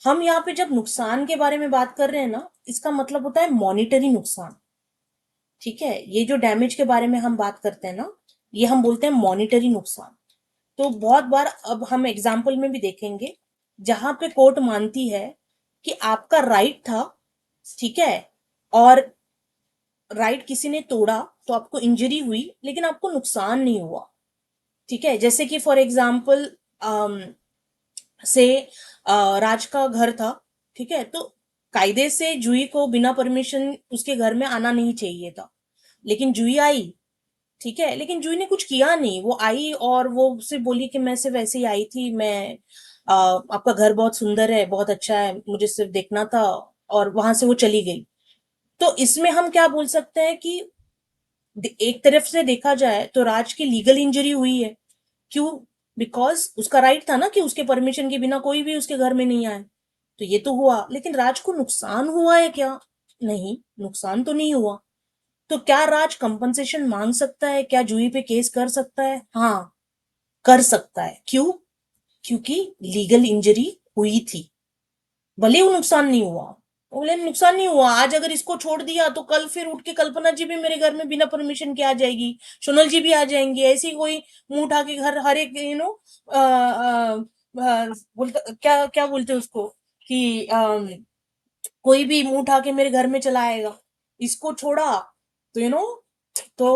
हम यहाँ पे जब नुकसान के बारे में बात कर रहे हैं ना, इसका मतलब होता है मॉनिटरी नुकसान, ठीक है। ये जो डैमेज के बारे में हम बात करते हैं ना, ये हम बोलते हैं मॉनिटरी नुकसान। तो बहुत बार अब हम एग्जाम्पल में भी देखेंगे जहां पे कोर्ट मानती है कि आपका राइट था, ठीक है, और राइट किसी ने तोड़ा, तो आपको इंजरी हुई लेकिन आपको नुकसान नहीं हुआ, ठीक है। जैसे कि फॉर एग्जाम्पल से राज का घर था, ठीक है, तो कायदे से जुई को बिना परमिशन उसके घर में आना नहीं चाहिए था, लेकिन जुई आई, ठीक है, लेकिन जुई ने कुछ किया नहीं, वो आई और वो उससे बोली कि मैं सिर्फ ऐसे ही आई थी, मैं आपका घर बहुत सुंदर है, बहुत अच्छा है, मुझे सिर्फ देखना था, और वहां से वो चली गई। तो इसमें हम क्या बोल सकते हैं कि एक तरफ से देखा जाए तो राज की लीगल इंजरी हुई है। क्यों? बिकॉज उसका राइट था ना कि उसके परमिशन के बिना कोई भी उसके घर में नहीं आए। तो ये तो हुआ, लेकिन राज को नुकसान हुआ है क्या? नहीं, नुकसान तो नहीं हुआ। तो क्या राज कंपनसेशन मांग सकता है? क्या जूही पे केस कर सकता है? हाँ, कर सकता है। क्यों? क्योंकि लीगल इंजरी हुई थी, भले वो नुकसान नहीं हुआ। बोले नुकसान नहीं हुआ, आज अगर इसको छोड़ दिया तो कल फिर उठ के कल्पना जी भी मेरे घर में बिना परमिशन के आ जाएगी, सोनल जी भी आ जाएंगी, ऐसी कोई मुंह उठा के घर हर एक बोलता क्या क्या बोलते हैं उसको कि कोई भी मुंह उठा के मेरे घर में चला आएगा। इसको छोड़ा तो तो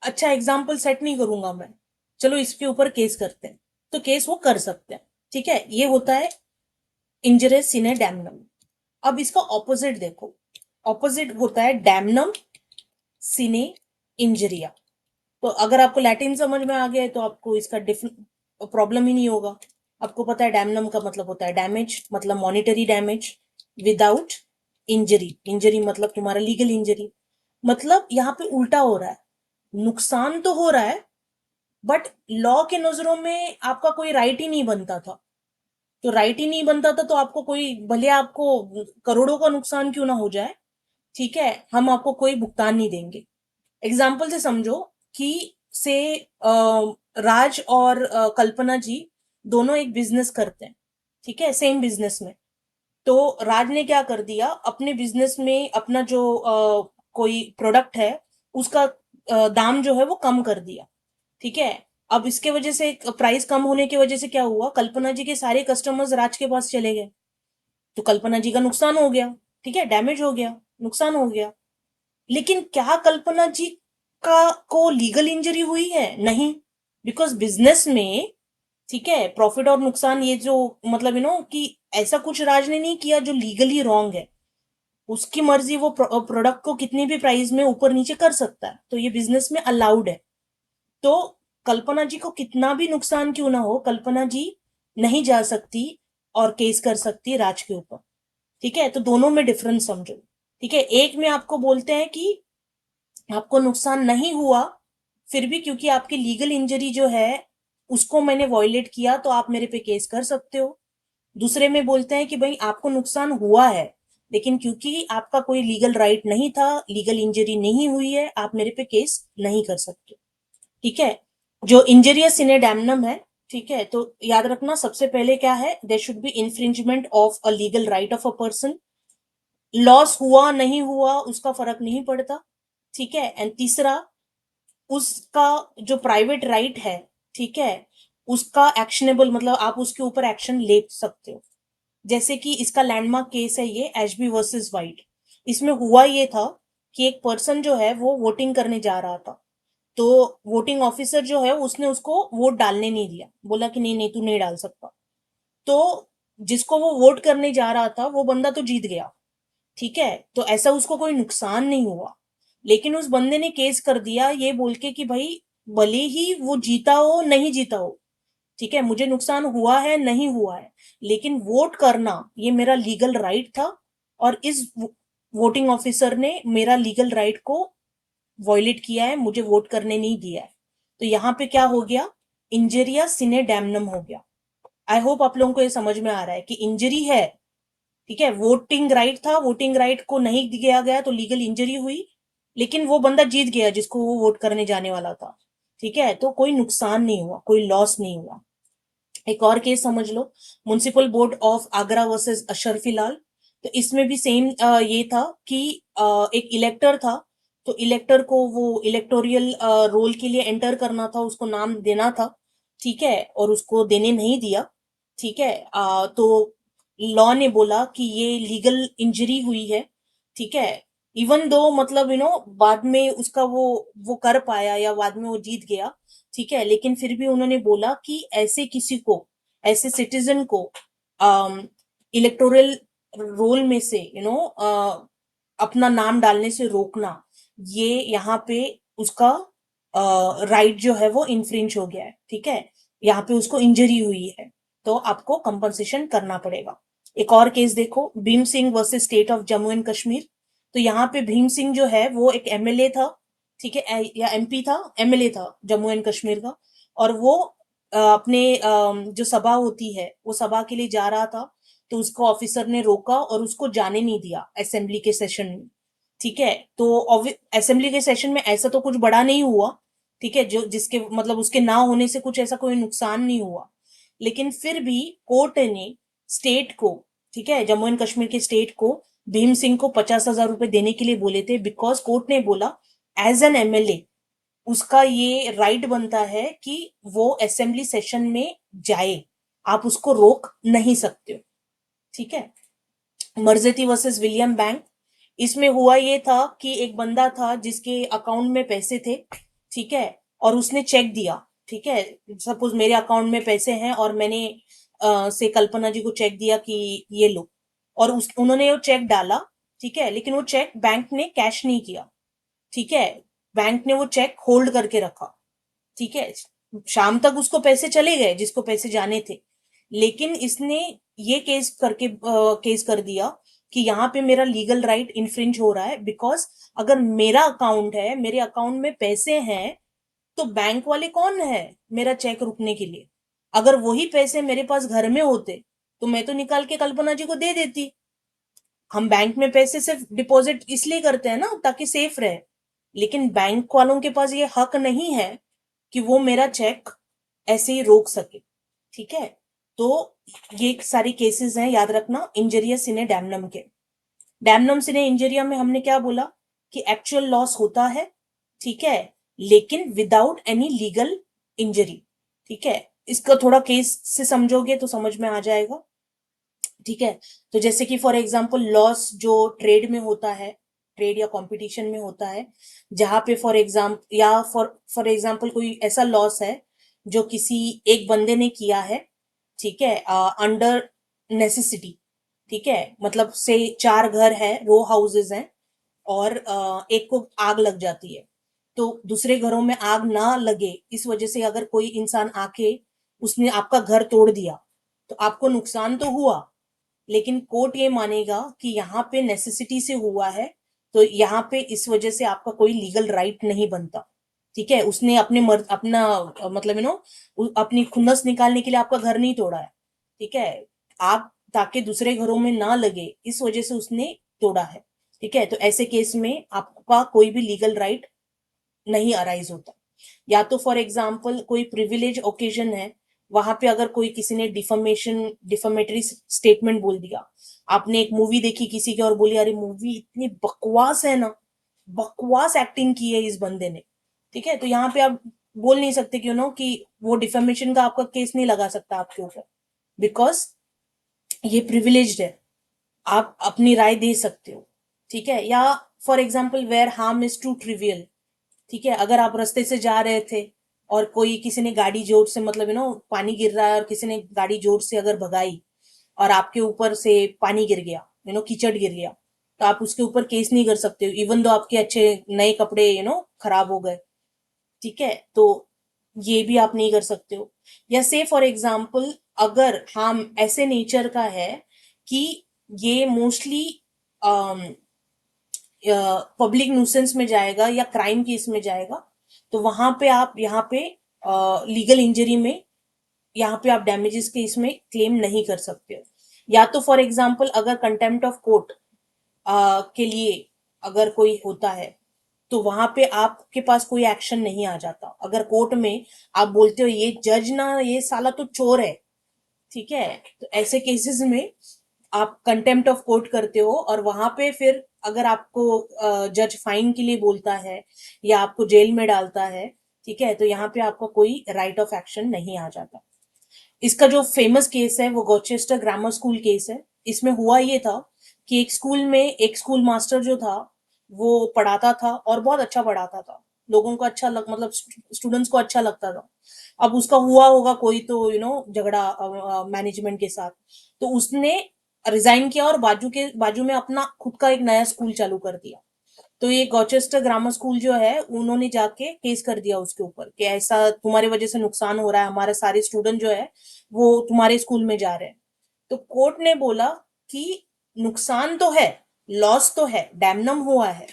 अच्छा एग्जाम्पल सेट नहीं करूंगा मैं, चलो इसके ऊपर केस करते हैं। तो केस वो कर सकते हैं, ठीक है। ये होता है इंजरेस सिने डैमनम। अब इसका ऑपोजिट देखो, ऑपोजिट होता है डैमनम सिने इंजरिया। तो अगर आपको लैटिन समझ में आ गया है तो आपको इसका प्रॉब्लम ही नहीं होगा। आपको पता है डैमनम का मतलब होता है डैमेज, मतलब monetary damage without injury. Injury मतलब तुम्हारा लीगल इंजरी। मतलब यहाँ पे उल्टा हो रहा है, नुकसान तो हो रहा है बट लॉ के नजरों में आपका कोई राइट ही नहीं बनता था। तो राइट ही नहीं बनता था तो आपको कोई, भले आपको करोड़ों का नुकसान क्यों ना हो जाए, ठीक है, हम आपको कोई भुगतान नहीं देंगे। एग्जाम्पल से समझो कि से राज और कल्पना जी दोनों एक बिजनेस करते हैं, ठीक है, सेम बिजनेस में। तो राज ने क्या कर दिया, अपने बिजनेस में अपना जो कोई प्रोडक्ट है उसका दाम जो है वो कम कर दिया, ठीक है। अब इसके वजह से प्राइस कम होने की वजह से क्या हुआ, कल्पना जी के सारे कस्टमर्स राज के पास चले गए। तो कल्पना जी का नुकसान हो गया, ठीक है, डैमेज हो गया, नुकसान हो गया। लेकिन क्या कल्पना जी का को लीगल इंजरी हुई है? नहीं, बिकॉज बिजनेस में, ठीक है, प्रॉफिट और नुकसान ये जो मतलब कि ऐसा कुछ राज ने नहीं किया जो लीगली रॉन्ग है। उसकी मर्जी, वो प्रोडक्ट को कितनी भी प्राइस में ऊपर नीचे कर सकता है, तो ये बिजनेस में अलाउड है। तो कल्पना जी को कितना भी नुकसान क्यों ना हो, कल्पना जी नहीं जा सकती और केस कर सकती राज के ऊपर, ठीक है। तो दोनों में डिफरेंस समझो, ठीक है। एक में आपको बोलते हैं कि आपको नुकसान नहीं हुआ, फिर भी क्योंकि आपकी लीगल इंजरी जो है उसको मैंने वॉयलेट किया तो आप मेरे पे केस कर सकते हो। दूसरे में बोलते हैं कि भाई आपको नुकसान हुआ है, लेकिन क्योंकि आपका कोई लीगल राइट नहीं था, लीगल इंजरी नहीं हुई है, आप मेरे पे केस नहीं कर सकते, ठीक है। जो इंजरियस सिने डैमनम है, ठीक है, तो याद रखना सबसे पहले क्या है, there should be infringement of a legal right of a person. Loss हुआ नहीं हुआ उसका फर्क नहीं पड़ता, ठीक है। एंड तीसरा, उसका जो प्राइवेट राइट है, ठीक है, उसका एक्शनेबल, मतलब आप उसके ऊपर एक्शन ले सकते हो। जैसे कि इसका लैंडमार्क केस है ये एचबी वर्सेस वाइट। इसमें हुआ ये था कि एक पर्सन जो है वो वोटिंग करने जा रहा था। तो वोटिंग ऑफिसर जो है उसने उसको वोट डालने नहीं दिया, बोला कि नहीं नहीं तू नहीं डाल सकता। तो जिसको वो वोट करने जा रहा था वो बंदा तो जीत गया, ठीक है, तो ऐसा उसको कोई नुकसान नहीं हुआ। लेकिन उस बंदे ने केस कर दिया ये बोल के कि भाई भले ही वो जीता हो नहीं जीता हो, ठीक है, मुझे नुकसान हुआ है नहीं हुआ है, लेकिन वोट करना ये मेरा लीगल राइट था, और इस वोटिंग ऑफिसर ने मेरा लीगल राइट को वॉयलेट किया है, मुझे वोट करने नहीं दिया है। तो यहाँ पे क्या हो गया, इंजरिया सिने डैमनम हो गया। आई होप आप लोगों को ये समझ में आ रहा है कि इंजरी है, ठीक है, वोटिंग राइट था, वोटिंग राइट को नहीं दिया गया तो लीगल इंजरी हुई, लेकिन वो बंदा जीत गया जिसको वो वोट करने जाने वाला था, ठीक है, तो कोई नुकसान नहीं हुआ, कोई लॉस नहीं हुआ। एक और केस समझ लो, municipal board of Agra versus Ashrafi Lal. तो इसमें भी सेम ये था कि एक इलेक्टर था, तो इलेक्टर को वो इलेक्टोरियल रोल के लिए एंटर करना था, उसको नाम देना था, ठीक है, और उसको देने नहीं दिया, ठीक है। तो लॉ ने बोला कि ये लीगल इंजरी हुई है, ठीक है। इवन दो मतलब बाद में उसका वो कर पाया या बाद में वो जीत गया, ठीक है, लेकिन फिर भी उन्होंने बोला कि ऐसे किसी को, ऐसे सिटीजन को इलेक्टोरल रोल में से अपना नाम डालने से रोकना, ये यहाँ पे उसका राइट जो है वो इन्फ्रिंज हो गया है, ठीक है, यहाँ पे उसको इंजरी हुई है, तो आपको कंपनसेशन करना पड़ेगा। एक और केस देखो, Bhim Singh versus state of Jammu and Kashmir. तो यहाँ पे भीम सिंह जो है वो एक एमएलए था, ठीक है, या एमपी था, एमएलए था जम्मू एंड कश्मीर का, और वो अपने जो सभा होती है वो सभा के लिए जा रहा था, तो उसको ऑफिसर ने रोका और उसको जाने नहीं दिया असेंबली के सेशन में। ठीक है, तो असेंबली के सेशन में ऐसा तो कुछ बड़ा नहीं हुआ, ठीक है, जो जिसके मतलब उसके ना होने से कुछ ऐसा कोई नुकसान नहीं हुआ, लेकिन फिर भी कोर्ट ने स्टेट को, ठीक है, जम्मू एंड कश्मीर के स्टेट को भीम सिंह को 50,000 रुपए देने के लिए बोले थे, बिकॉज कोर्ट ने बोला एज एन एमएलए उसका ये राइट बनता है कि वो असेंबली सेशन में जाए, आप उसको रोक नहीं सकते हो। ठीक है, मर्जेती वर्सेस विलियम बैंक, इसमें हुआ ये था कि एक बंदा था जिसके अकाउंट में पैसे थे, ठीक है, और उसने चेक दिया, ठीक है, सपोज मेरे अकाउंट में पैसे हैं और मैंने से कल्पना जी को चेक दिया कि ये लो, और उन्होंने वो चेक डाला, ठीक है, लेकिन वो चेक बैंक ने कैश नहीं किया, ठीक है, बैंक ने वो चेक होल्ड करके रखा, ठीक है, शाम तक उसको पैसे चले गए जिसको पैसे जाने थे, लेकिन इसने ये केस कर दिया कि यहाँ पे मेरा लीगल राइट इन्फ्रिंज हो रहा है, बिकॉज अगर मेरा अकाउंट है, मेरे अकाउंट में पैसे हैं, तो बैंक वाले कौन है मेरा चेक रुकने के लिए? अगर वही पैसे मेरे पास घर में होते तो मैं तो निकाल के कल्पना जी को दे देती। हम बैंक में पैसे सिर्फ डिपॉजिट इसलिए करते हैं ना ताकि सेफ रहे, लेकिन बैंक वालों के पास ये हक नहीं है कि वो मेरा चेक ऐसे ही रोक सके। ठीक है, तो ये सारी केसेस हैं, याद रखना, इंजरिया सिने डैमनम के। डैमनम सिने इंजरिया में हमने क्या बोला कि एक्चुअल लॉस होता है, ठीक है, लेकिन विदाउट एनी लीगल इंजरी। ठीक है, इसका थोड़ा केस से समझोगे तो समझ में आ जाएगा। ठीक है, तो जैसे कि फॉर एग्जांपल लॉस जो ट्रेड में होता है, ट्रेड या कंपटीशन में होता है, जहां पे फॉर एग्जांपल कोई ऐसा लॉस है जो किसी एक बंदे ने किया है, ठीक है, अंडर नेसेसिटी, ठीक है, मतलब से 4 घर है, रो हाउसेज हैं, और एक को आग लग जाती है, तो दूसरे घरों में आग ना लगे इस वजह से अगर कोई इंसान आके उसने आपका घर तोड़ दिया, तो आपको नुकसान तो हुआ, लेकिन कोर्ट ये मानेगा कि यहाँ पे नेसेसिटी से हुआ है, तो यहाँ पे इस वजह से आपका कोई लीगल राइट नहीं बनता। ठीक है, उसने अपना मतलब अपनी खुन्नस निकालने के लिए आपका घर नहीं तोड़ा है, ठीक है, आप ताकि दूसरे घरों में ना लगे इस वजह से उसने तोड़ा है। ठीक है, तो ऐसे केस में आपका कोई भी लीगल राइट नहीं अराइज होता। या तो फॉर एग्जाम्पल कोई प्रिविलेज ओकेजन है, वहां पे अगर कोई किसी ने डिफमेटरी स्टेटमेंट बोल दिया, आपने एक मूवी देखी किसी की और बोली अरे मूवी इतनी बकवास है ना, बकवास एक्टिंग की है इस बंदे ने, ठीक है, तो यहाँ पे आप बोल नहीं सकते कि कि वो डिफेमेशन का आपका केस नहीं लगा सकता आपके ऊपर, बिकॉज ये प्रिविलेज्ड है, आप अपनी राय दे सकते हो। ठीक है, या for example where harm is too trivial, ठीक है, अगर आप रास्ते से जा रहे थे और कोई किसी ने गाड़ी जोर से मतलब पानी गिर रहा है और किसी ने गाड़ी जोर से अगर भगाई और आपके ऊपर से पानी गिर गया, कीचड़ गिर गया, तो आप उसके ऊपर केस नहीं कर सकते हो, इवन दो आपके अच्छे नए कपड़े खराब हो गए। ठीक है, तो ये भी आप नहीं कर सकते हो। या से फॉर एग्जाम्पल अगर हम ऐसे नेचर का है कि ये मोस्टली पब्लिक न्यूसेंस में जाएगा या क्राइम केस में जाएगा, तो वहां पे आप यहाँ पे लीगल इंजरी में यहाँ पे आप डैमेजेस के इसमें क्लेम नहीं कर सकते हो। या तो फॉर एग्जाम्पल अगर कंटेम्प्ट ऑफ कोर्ट के लिए अगर कोई होता है, तो वहां पे आपके पास कोई एक्शन नहीं आ जाता, अगर कोर्ट में आप बोलते हो ये जज ना ये साला तो चोर है, ठीक है, तो ऐसे केसेस में आप कंटेम्प्ट ऑफ कोर्ट करते हो, और वहां पे फिर अगर आपको जज फाइन के लिए बोलता है या आपको जेल में डालता है, ठीक है, तो यहाँ पे आपका कोई राइट ऑफ एक्शन नहीं आ जाता। इसका जो फेमस केस है वो गॉचेस्टर ग्रामर स्कूल केस है। इसमें हुआ ये था कि एक स्कूल में एक स्कूल मास्टर जो था वो पढ़ाता था और बहुत अच्छा पढ़ाता था, लोगों को अच्छा मतलब स्टूडेंट्स को अच्छा लगता था। अब उसका हुआ होगा कोई तो झगड़ा मैनेजमेंट के साथ, तो उसने रिजाइन किया और बाजू में अपना खुद का एक नया स्कूल चालू कर दिया। तो ये गॉचेस्टर ग्रामर स्कूल जो है उन्होंने जाके केस कर दिया उसके ऊपर कि ऐसा तुम्हारी वजह से नुकसान हो रहा है, हमारे सारे स्टूडेंट जो है वो तुम्हारे स्कूल में जा रहे हैं। तो कोर्ट ने बोला कि नुकसान तो है, लॉस तो है, डैमनम हुआ है,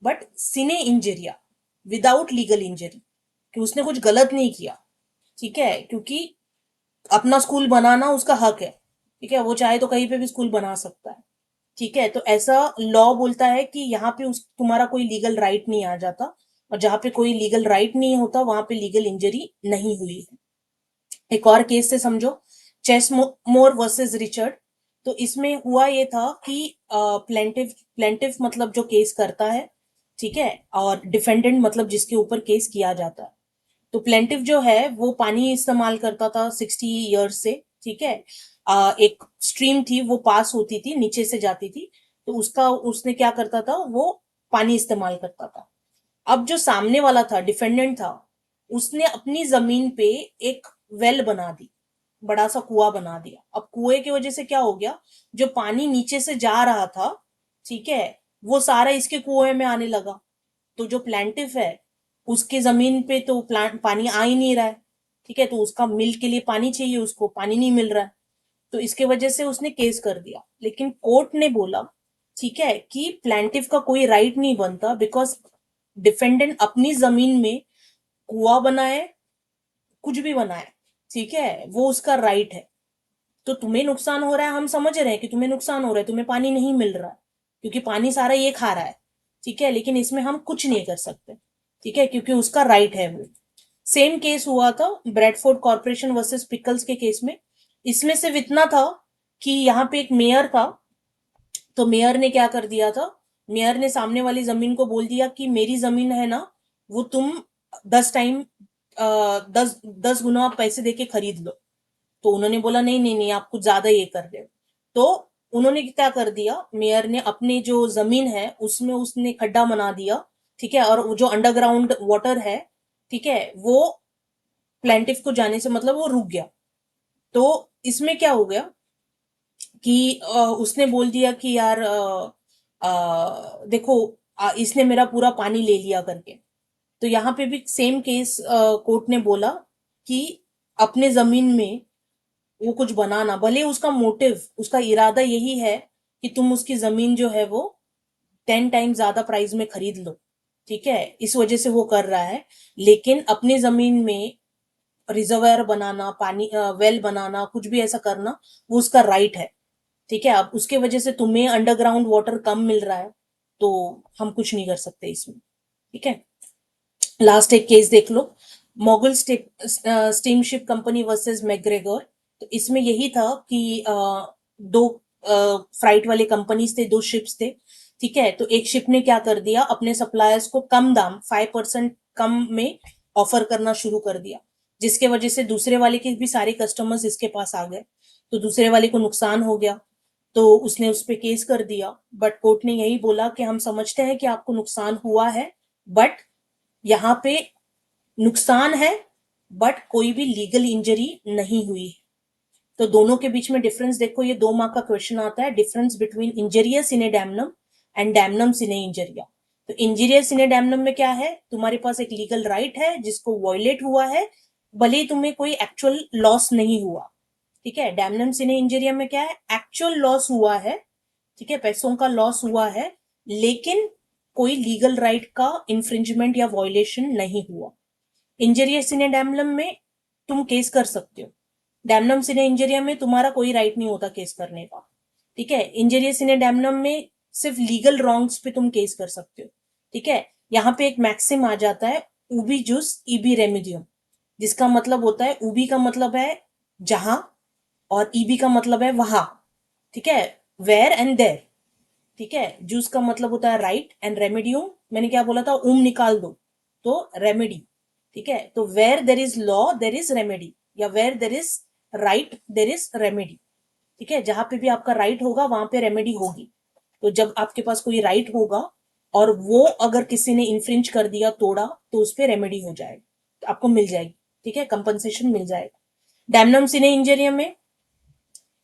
but sine injuria, without legal injury, कि उसने कुछ गलत नहीं किया, ठीक है, क्योंकि अपना स्कूल बनाना उसका हक है, ठीक है, वो चाहे तो कहीं पे भी स्कूल बना सकता है, ठीक है। तो ऐसा लॉ बोलता है कि यहाँ पे उस तुम्हारा कोई लीगल राइट नहीं आ जाता, और जहां पे कोई लीगल राइट नहीं होता वहां पे लीगल इंजरी नहीं हुई है। एक और केस से समझो, चेस मोर वर्सेस रिचर्ड। तो इसमें हुआ ये था कि प्लेंटिव प्लेंटिव मतलब जो केस करता है, ठीक है, और डिफेंडेंट मतलब जिसके ऊपर केस किया जाता है। तो प्लेंटिव जो है वो पानी इस्तेमाल करता था 60 ईयर्स से, ठीक है। एक स्ट्रीम थी वो पास होती थी, नीचे से जाती थी, तो उसका उसने क्या करता था, वो पानी इस्तेमाल करता था। अब जो सामने वाला था, डिफेंडेंट था, उसने अपनी जमीन पे एक वेल बना दी, बड़ा सा कुआं बना दिया। अब कुएं की वजह से क्या हो गया, जो पानी नीचे से जा रहा था, ठीक है, वो सारा इसके कुएं में आने लगा। तो जो प्लांटिफ है, उसके जमीन पे तो प्लांट पानी आ ही नहीं रहा है, ठीक है, तो उसका मिल के लिए पानी चाहिए, उसको पानी नहीं मिल रहा है। तो इसके वजह से उसने केस कर दिया, लेकिन कोर्ट ने बोला, ठीक है, कि प्लांटिफ का कोई राइट नहीं बनता, बिकॉज डिफेंडेंट अपनी जमीन में कुआं बनाए, कुछ भी बनाए, ठीक है, वो उसका राइट है। तो तुम्हें नुकसान हो रहा है, हम समझ रहे हैं कि तुम्हें नुकसान हो रहा है, तुम्हें पानी नहीं मिल रहा है, क्योंकि पानी सारा ये खा रहा है, ठीक है, लेकिन इसमें हम कुछ नहीं कर सकते, ठीक है, क्योंकि उसका राइट है वो। सेम केस हुआ था ब्रेडफोर्ड कॉर्पोरेशन वर्सेस पिकल्स के केस में। इसमें सिर्फ इतना था कि यहाँ पे एक मेयर था, तो मेयर ने क्या कर दिया था, मेयर ने सामने वाली जमीन को बोल दिया कि मेरी जमीन है ना, वो तुम 10 टाइम 10 गुना पैसे देके खरीद लो। तो उन्होंने बोला नहीं नहीं नहीं, आप कुछ ज्यादा ये कर रहे हो। तो उन्होंने क्या कर दिया, मेयर ने अपने जो जमीन है उसमें उसने खड्डा बना दिया, ठीक है, और वो जो अंडरग्राउंड वाटर है, ठीक है, वो प्लेंटिफ को जाने से मतलब वो रुक गया। तो इसमें क्या हो गया कि उसने बोल दिया कि यार देखो, इसने मेरा पूरा पानी ले लिया करके। तो यहाँ पे भी सेम केस कोर्ट ने बोला कि अपने जमीन में वो कुछ बनाना, भले उसका मोटिव, उसका इरादा यही है कि तुम उसकी जमीन जो है वो 10 टाइम ज्यादा प्राइस में खरीद लो, ठीक है, इस वजह से वो कर रहा है, लेकिन अपनी जमीन में रिजर्वायर बनाना, पानी वेल बनाना, कुछ भी ऐसा करना, वो उसका राइट है, ठीक है। अब उसके वजह से तुम्हें अंडरग्राउंड वाटर कम मिल रहा है, तो हम कुछ नहीं कर सकते इसमें, ठीक है। लास्ट एक केस देख लो, Mogul Steamship Company versus McGregor. तो इसमें यही था कि दो फ्राइट वाले कंपनीज थे, दो शिप्स थे, ठीक है। तो एक शिप ने क्या कर दिया, अपने सप्लायर्स को कम दाम 5% कम में ऑफर करना शुरू कर दिया, जिसके वजह से दूसरे वाले के भी सारे कस्टमर्स इसके पास आ गए। तो दूसरे वाले को नुकसान हो गया, तो उसने उस पर केस कर दिया, बट कोर्ट ने यही बोला कि हम समझते हैं कि आपको नुकसान हुआ है, बट यहाँ पे नुकसान है, बट कोई भी लीगल इंजरी नहीं हुई है। तो दोनों के बीच में डिफरेंस देखो, ये 2 मार्क का क्वेश्चन आता है, difference between injuria in damnum and damnum sine injuria. तो इंजीरियस सिने डैमनम में क्या है, तुम्हारे पास एक लीगल राइट है जिसको वॉयलेट हुआ है, भले ही तुम्हें कोई एक्चुअल लॉस नहीं हुआ, ठीक है। डैमनम सिने इंजरिया में क्या है, एक्चुअल लॉस हुआ है, ठीक है, पैसों का लॉस हुआ है, लेकिन कोई लीगल राइट का इंफ्रिंजमेंट या वॉयलेशन नहीं हुआ। इंजरियस सिने डैमनम में तुम केस कर सकते हो, डैमनम सिने इंजरिया में तुम्हारा कोई राइट नहीं होता केस करने का, ठीक है। इंजरियस सिने डैमनम में सिर्फ लीगल रॉन्ग्स पे तुम केस कर सकते हो, ठीक है। यहाँ पे एक मैक्सिम आ जाता है, उबी जुस इबी रेमिडियम, जिसका मतलब होता है, उबी का मतलब है जहां, और ईबी का मतलब है वहां, ठीक है, वेयर एंड देयर, ठीक है। जूस का मतलब होता है राइट, एंड रेमेडियम, मैंने क्या बोला था, निकाल दो, तो रेमेडी, ठीक है। तो where there is law there is remedy, या where there is right there is remedy, ठीक है। जहां पे भी आपका राइट होगा वहां पे रेमेडी होगी। तो जब आपके पास कोई राइट होगा और वो अगर किसी ने इन्फ्रिंज कर दिया, तोड़ा, तो उस पर रेमेडी हो जाएगी, तो आपको मिल जाएगी, ठीक है, कंपनसेशन मिल जाएगा। डैमनम सिने इंजरियम में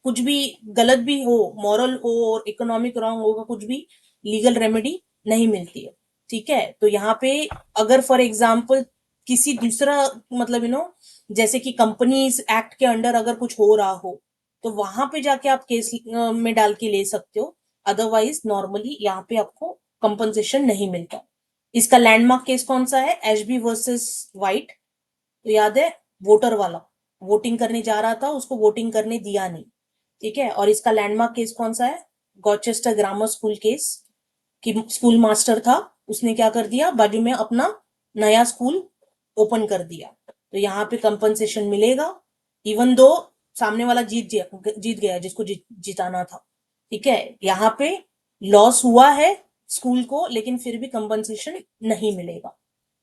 कुछ भी गलत भी हो, मॉरल हो और इकोनॉमिक रॉन्ग होगा, कुछ भी लीगल रेमेडी नहीं मिलती है, ठीक है। तो यहाँ पे अगर फॉर एग्जाम्पल किसी दूसरा, मतलब जैसे कि कंपनीज एक्ट के अंडर अगर कुछ हो रहा हो, तो वहां पे जाके आप केस में डाल के ले सकते हो, अदरवाइज नॉर्मली यहाँ पे आपको कंपनसेशन नहीं मिलता। इसका लैंडमार्क केस कौन सा है? HB versus white. तो याद है, वोटर वाला वोटिंग करने जा रहा था, उसको वोटिंग करने दिया नहीं, ठीक है। और इसका लैंडमार्क केस कौन सा है? गॉचेस्टर ग्रामर स्कूल केस, कि स्कूल मास्टर था, उसने क्या कर दिया, बाजू में अपना नया स्कूल ओपन कर दिया। तो यहाँ पे कंपनसेशन मिलेगा, इवन दो सामने वाला जीत गया जिसको जिताना था, ठीक है। यहाँ पे लॉस हुआ है स्कूल को, लेकिन फिर भी कंपनसेशन नहीं मिलेगा,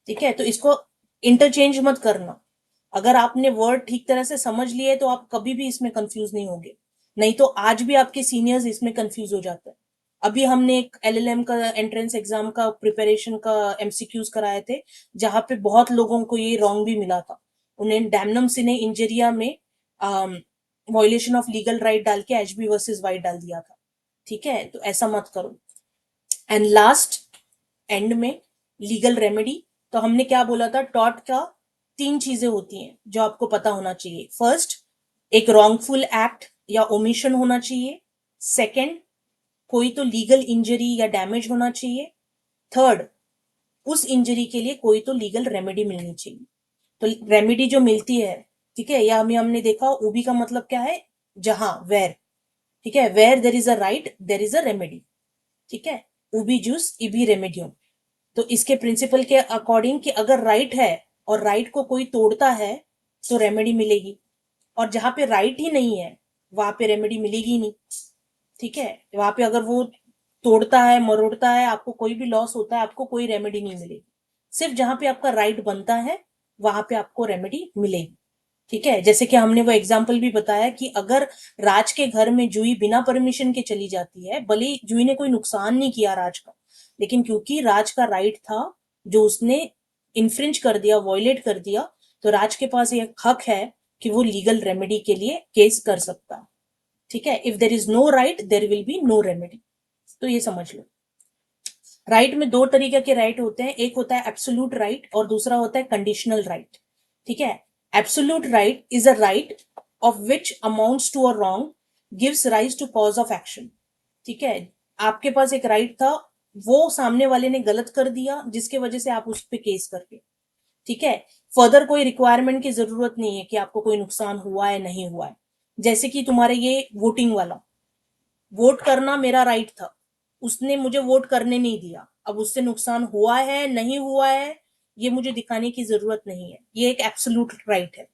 ठीक है। तो इसको इंटरचेंज मत करना। अगर आपने वर्ड ठीक तरह से समझ लिए तो आप कभी भी इसमें कंफ्यूज नहीं होंगे, नहीं तो आज भी आपके सीनियर्स इसमें कंफ्यूज हो जाते हैं। अभी हमने एक एलएलएम का एंट्रेंस एग्जाम का प्रिपरेशन का एमसीक्यूज कराए थे, जहां पे बहुत लोगों को ये रॉन्ग भी मिला था। उन्हें डैमनम सिने इंजरिया में वॉयलेशन ऑफ लीगल राइट डाल के एचबी वर्सेस वाइट डाल दिया था, ठीक है। तो ऐसा मत करो। एंड लास्ट, एंड में लीगल रेमेडी। तो हमने क्या बोला था, टॉर्ट का 3 चीजें होती हैं जो आपको पता होना चाहिए। फर्स्ट, एक रॉन्गफुल एक्ट या ओमिशन होना चाहिए। सेकंड, कोई तो लीगल इंजरी या डैमेज होना चाहिए। थर्ड, उस इंजरी के लिए कोई तो लीगल रेमेडी मिलनी चाहिए। तो रेमेडी जो मिलती है, ठीक है, या हमने देखा ओबी का मतलब क्या है, जहां, वेर, ठीक है, where there is a right there is a remedy, ठीक है। उबी जूस इबी रेमेडियम। तो इसके प्रिंसिपल के अकॉर्डिंग कि अगर राइट है और राइट को कोई तोड़ता है तो रेमेडी मिलेगी, और जहां पे राइट ही नहीं है वहां पे रेमेडी मिलेगी नहीं, ठीक है। वहां पे अगर वो तोड़ता है, मरोड़ता है, आपको कोई भी लॉस होता है, आपको कोई रेमेडी नहीं मिलेगी। सिर्फ जहां पे आपका राइट बनता है वहां पे आपको रेमेडी मिलेगी, ठीक है। जैसे कि हमने वो एग्जाम्पल भी बताया कि अगर राज के घर में जुई बिना परमिशन के चली जाती है, भले ही जुई ने कोई नुकसान नहीं किया राज का, लेकिन क्योंकि राज का राइट था जो उसने इन्फ्रिंज कर दिया, वॉयलेट कर दिया, तो राज के पास ये हक है कि वो लीगल रेमेडी के लिए केस कर सकता है, ठीक है। If there is no right there will be no remedy. तो ये समझ लो, राइट में 2 तरीके के राइट होते हैं, एक होता है एब्सोल्यूट राइट और दूसरा होता है कंडीशनल राइट, ठीक है। Absolute right is a right of which amounts to a wrong gives rise to cause of action, ठीक है। आपके पास एक राइट था, वो सामने वाले ने गलत कर दिया जिसके वजह से आप उस पर केस कर गए, ठीक है। फर्दर कोई रिक्वायरमेंट की जरूरत नहीं है कि आपको कोई नुकसान हुआ है नहीं हुआ है। जैसे कि तुम्हारे ये वोटिंग वाला, वोट करना मेरा राइट था, उसने मुझे वोट करने नहीं दिया, अब उससे नुकसान हुआ है नहीं हुआ है ये मुझे दिखाने की जरूरत नहीं है, ये एक एब्सोल्यूट राइट है।